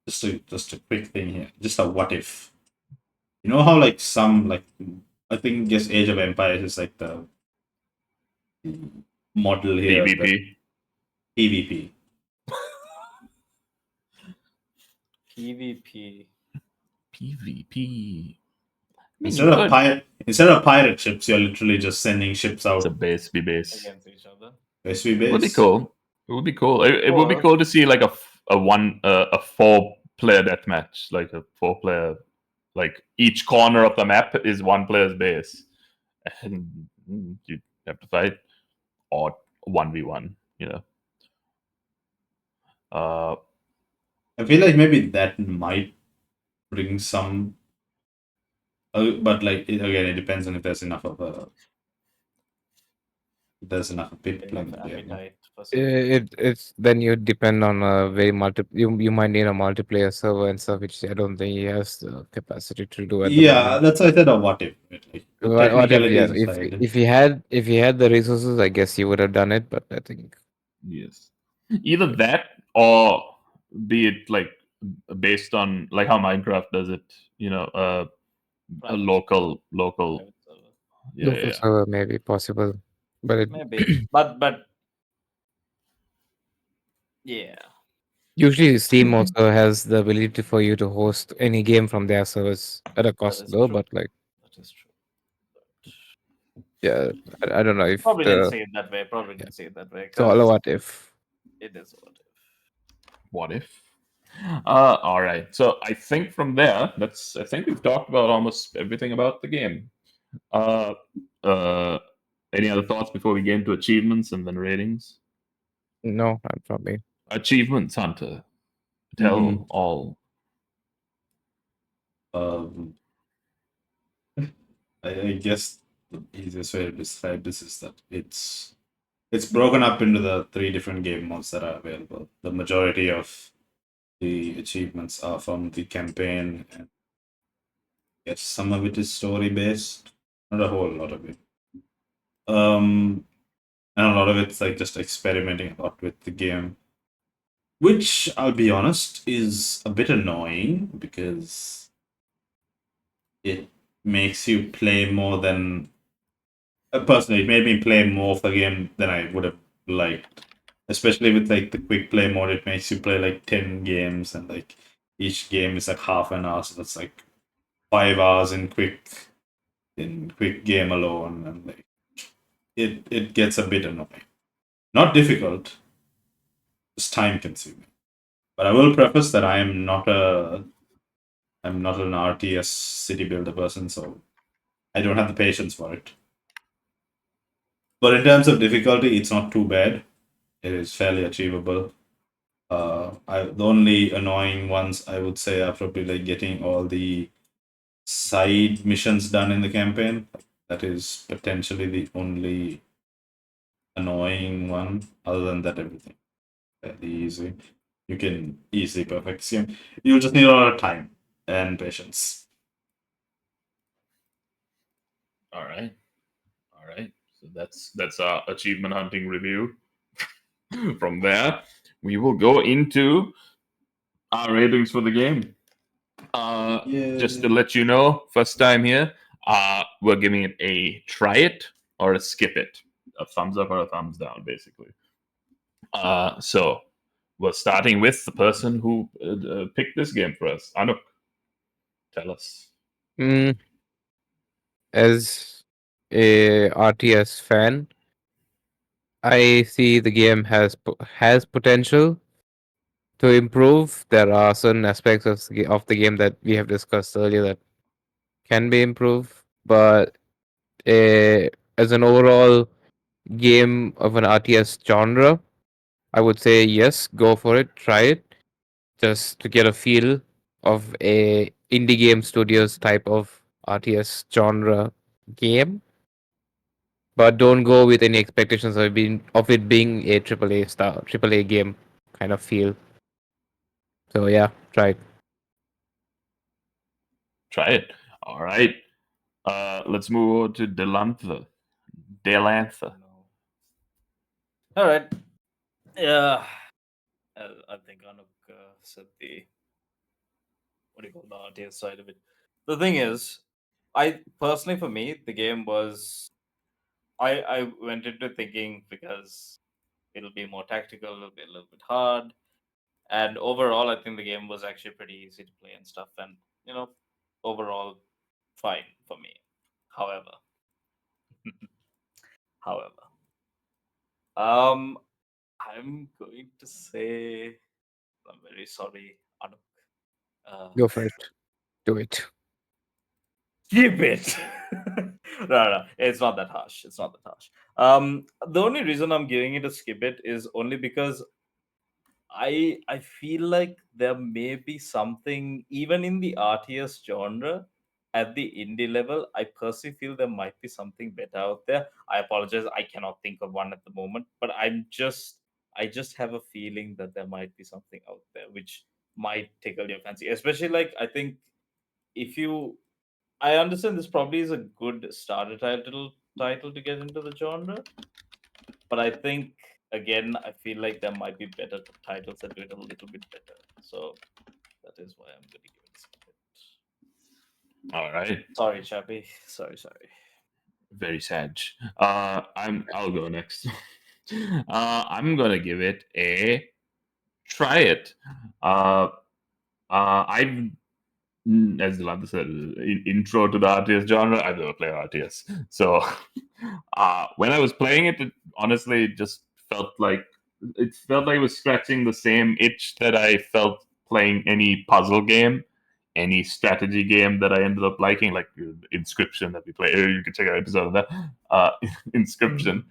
just a quick thing here, just a what if. You know how like some like I think guess Age of Empires is like the model here that PvP. PvP. PvP. PvP. I mean, you could. Instead of pirate ships, you're literally just sending ships It's a out base, be base. Against each other. SB It would be base. cool. It would be cool. It would be Or cool to see like a 4-player deathmatch, like a 4-player. Like each corner of the map is one player's base. and you have to fight, or 1v1. Uh, I feel like maybe that might bring some, but like again, it depends on if there's enough of a there's enough people playing Enough the game. appetite for some. It's then you depend on a very you might need a multiplayer server and stuff, which I don't think he has the capacity to do at the Yeah, moment. that's why I said a what if. Right? Like, What if, yeah, technicalities aside. if he had the resources, I guess he would have done it. But I think yes, either that, or be it like based on like how Minecraft does it. A Private local. private server. Yeah, local yeah, server may be possible, but Maybe. But yeah. usually Steam also has the ability for you to host any game from their servers at a That cost is though. true. But like, That is true. yeah, I don't know if Probably didn't see it that way. Probably yeah. didn't see it that way. It's all a Because what if. it is what if. what if? All right. So I think from there, I think we've talked about almost everything about the game. Uh, uh, any other thoughts before we get into achievements and then ratings? No, I'm probably Achievements, Hunter. Mhm. Tell all. Um, I guess the easiest way to describe this is that it's broken up into the 3 different game modes that are available. The majority of the achievements are from the campaign, and yes, some of it is story based, not a whole lot of it. And a lot of it's like just experimenting a lot with the game, which I'll be honest is a bit annoying because it makes you play more than personally, it made me play more of the game than I would have liked. Especially with like the quick play mode, it makes you play like 10 games, and like each game is like half an hour, so that's like 5 hours in quick game alone, and like it gets a bit annoying. Not difficult, just time consuming. But I will preface that I'm not an RTS city builder person, so I don't have the patience for it. But in terms of difficulty, it's not too bad. It is fairly achievable. The only annoying ones I would say are probably like getting all the side missions done in the campaign. That is potentially the only annoying one. Other than that, everything fairly easy. You can easily perfect this game. You'll just need a lot of time and patience. All right. All right. So that's our achievement hunting review. From there, we will go into our ratings for the game. Just to Yeah. let you know, first time here, we're giving it a try it or a skip it, a thumbs up or a thumbs down, basically. So we're starting with the person who picked this game for us. Anuk, tell us. mm, as a RTS fan, I see the game has potential to improve. There are certain aspects of the game that we have discussed earlier that can be improved, but uh, as an overall game of an RTS genre, I would say yes, go for it, try it, just to get a feel of a indie game studios type of RTS genre game. But don't go with any expectations of it being a triple A game kind of feel. So yeah, try it. Try it. All right. Let's move on to Delantha. Delantha. No. All right. Yeah. I think Anuk said the what do you call the RTS side of it. The thing is, I personally for me the game was I went into thinking because it'll be more tactical, it'll be a little bit hard, and overall I think the game was actually pretty easy to play and stuff, and overall fine for me. However, however, um, I'm going to say I'm very sorry, Anuk. Uh, Go for it. Do it. Keep it. No, it's not that harsh. It's not that harsh. The only reason I'm giving it a skip it is only because I feel like there may be something even in the RTS genre at the indie level. I personally feel there might be something better out there. I apologize, I cannot think of one at the moment, but I just have a feeling that there might be something out there which might tickle your fancy. Especially like I think if you I understand this probably is a good starter title to get into the genre, but I think again, I feel like there might be better titles that do it a little bit better. So that is why I'm going to give it a skip. All right. Sorry, Chappie. Sorry. Very sad. I'll go next. I'm gonna give it a try it. Uh, I've as Delanta said, intro to the RTS genre. I've never played RTS, so when I was playing it, it honestly just felt like it was scratching the same itch that I felt playing any puzzle game, any strategy game that I ended up liking, like Inscription that we play. You can check out an episode of that. Inscription.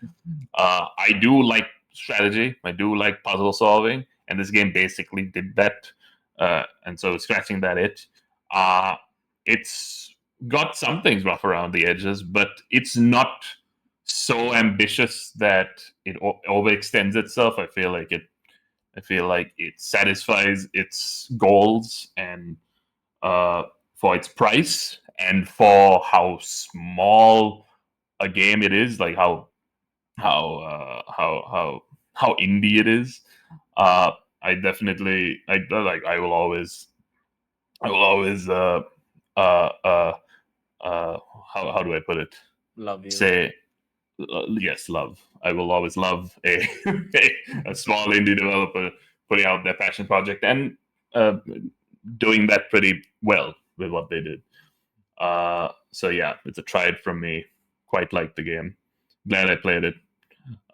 I do like strategy. I do like puzzle solving, and this game basically did that. And so scratching that itch. It's got some things rough around the edges, but it's not so ambitious that it overextends itself. I feel like it satisfies its goals and for its price and for how small a game it is, like how indie it is. I definitely I will always uh uh how do I put it? Love you. Say yes, love. I will always love a small indie developer putting out their passion project and uh, doing that pretty well with what they did. So yeah, it's a try it from me. Quite like the game. Glad I played it.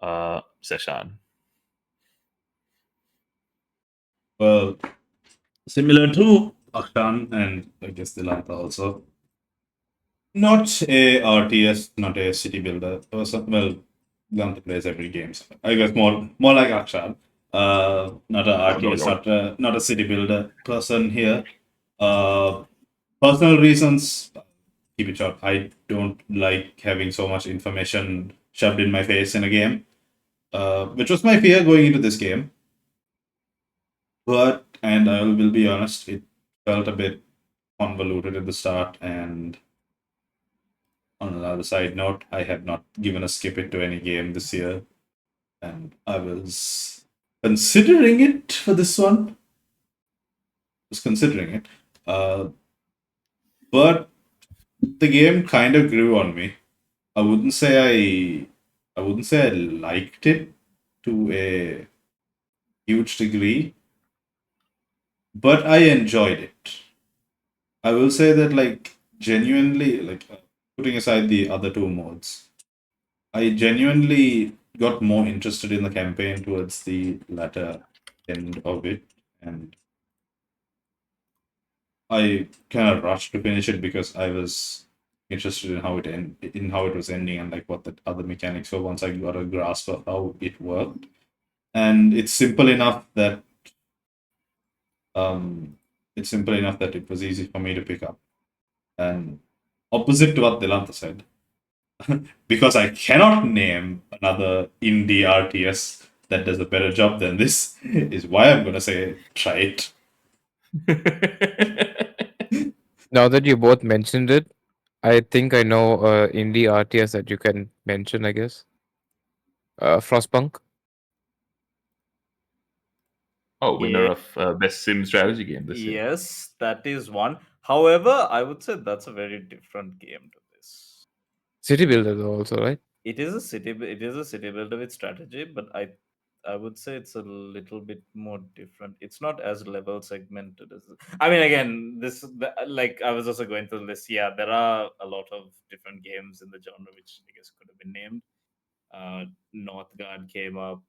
Seshan. Well, similar to Akshan and I guess Dilanta also. Not a RTS, not a city builder person. Well, Dilanta plays every game. So I guess more like Akshan. Not a RTS, not a city builder person here. Uh, Personal reasons, keep it short. I don't like having so much information shoved in my face in a game, which was my fear going into this game. But, and I will be honest, it felt a bit convoluted at the start. And on another side note, I have not given a skip it to any game this year. And I was considering it for this one. Was considering it. But the game kind of grew on me. I wouldn't say I wouldn't say I liked it to a huge degree, but I enjoyed it. I will say that like genuinely putting aside the other two modes, I genuinely got more interested in the campaign towards the latter end of it, and I kind of rushed to finish it because I was interested in in how it was ending and like what the other mechanics were once I got a grasp of how it worked. And um it's simple enough that it was easy for me to pick up. And opposite to what Delanta said, because I cannot name another indie RTS that does a better job than this, is why I'm gonna say try it. Now that you both mentioned it, I think I know indie RTS that you can mention, I guess. Frostpunk. Oh, winner Yeah. of best sim strategy game this year. Yes, that is one. However, I would say that's a very different game to this. City Builder though also, right? It is a city builder with strategy, but I would say it's a little bit more different. It's not as level segmented as I mean, again, like I was also going through this. Yeah, there are a lot of different games in the genre which I guess could have been named. Northgard came up.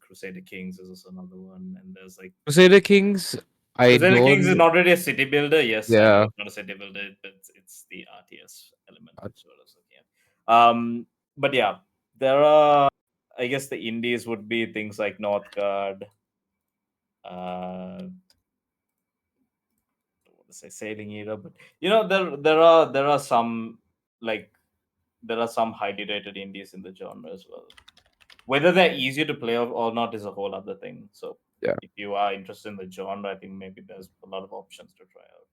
Crusader Kings is also another one, and there's like Crusader Kings, I Crusader Kings is don't. not really a city builder. Yes, I know Yeah. it's not a city builder, but it's the RTS element. Art- That's what I was looking at. But yeah, there are. I guess the indies would be things like Northgard. I want to say Sailing Era, but there are some like there are some highly rated indies in the genre as well. Whether they're easier to play or not is a whole other thing. So Yeah. if you are interested in the genre, I think maybe there's a lot of options to try out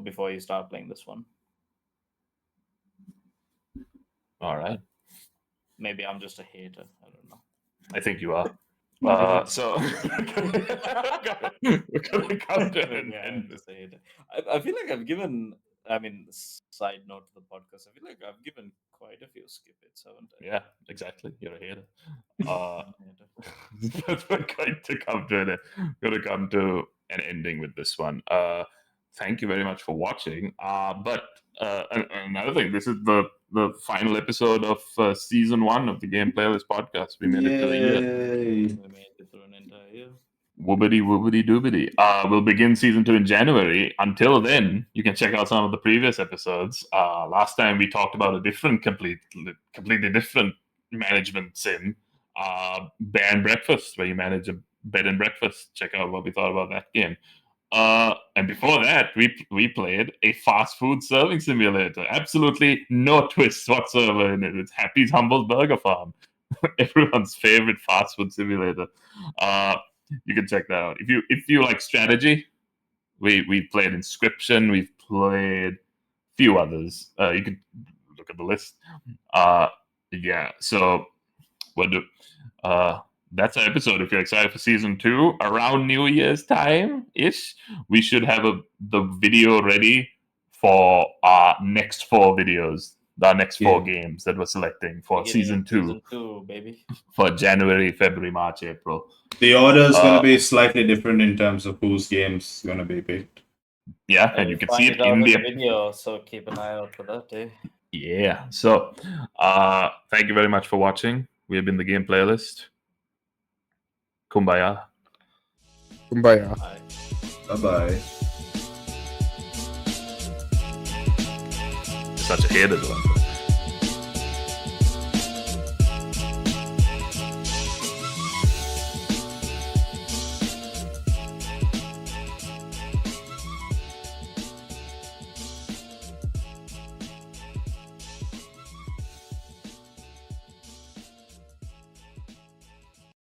before you start playing this one. All right. Maybe I'm just a hater. I don't know. I think you are. So we're gonna come to an Yeah, end. I'm just a hater. I feel like I've given. I mean, side note to the podcast. I feel like I've given quite a few skip hits, haven't I? Yeah, exactly. You're a hater. I'm a hater. But we're going to come to an ending with this one. Thank you very much for watching. Another thing, this is the final episode of season 1 of the Game Playlist podcast. We made it to the year. Yay. We made it through an entire year. Woobity woobity doobity. We'll begin season 2 in January. Until then, you can check out some of the previous episodes. Last time we talked about a completely different management sim, Bed and Breakfast, where you manage a bed and breakfast. Check out what we thought about that game. And before that, we played a fast food serving simulator. Absolutely no twists whatsoever in it. It's Happy's Humble Burger Farm, everyone's favorite fast food simulator. You can check that out. If you like strategy, we've played Inscription. We've played a few others. You can look at the list. Yeah. So that's our episode. If you're excited for season 2, around New Year's time ish, we should have the video ready for our next 4 videos. Our next 4 games that we're selecting for Beginning season of 2. Season 2, baby. For January, February, March, April. The order is going to be slightly different in terms of whose game's going to be picked. Yeah, and you can see it in the video, so keep an eye out for that, eh? Yeah. So, thank you very much for watching. We have been the Game Playlist. Kumbaya. Kumbaya. Bye. Bye-bye. Such a hater, though.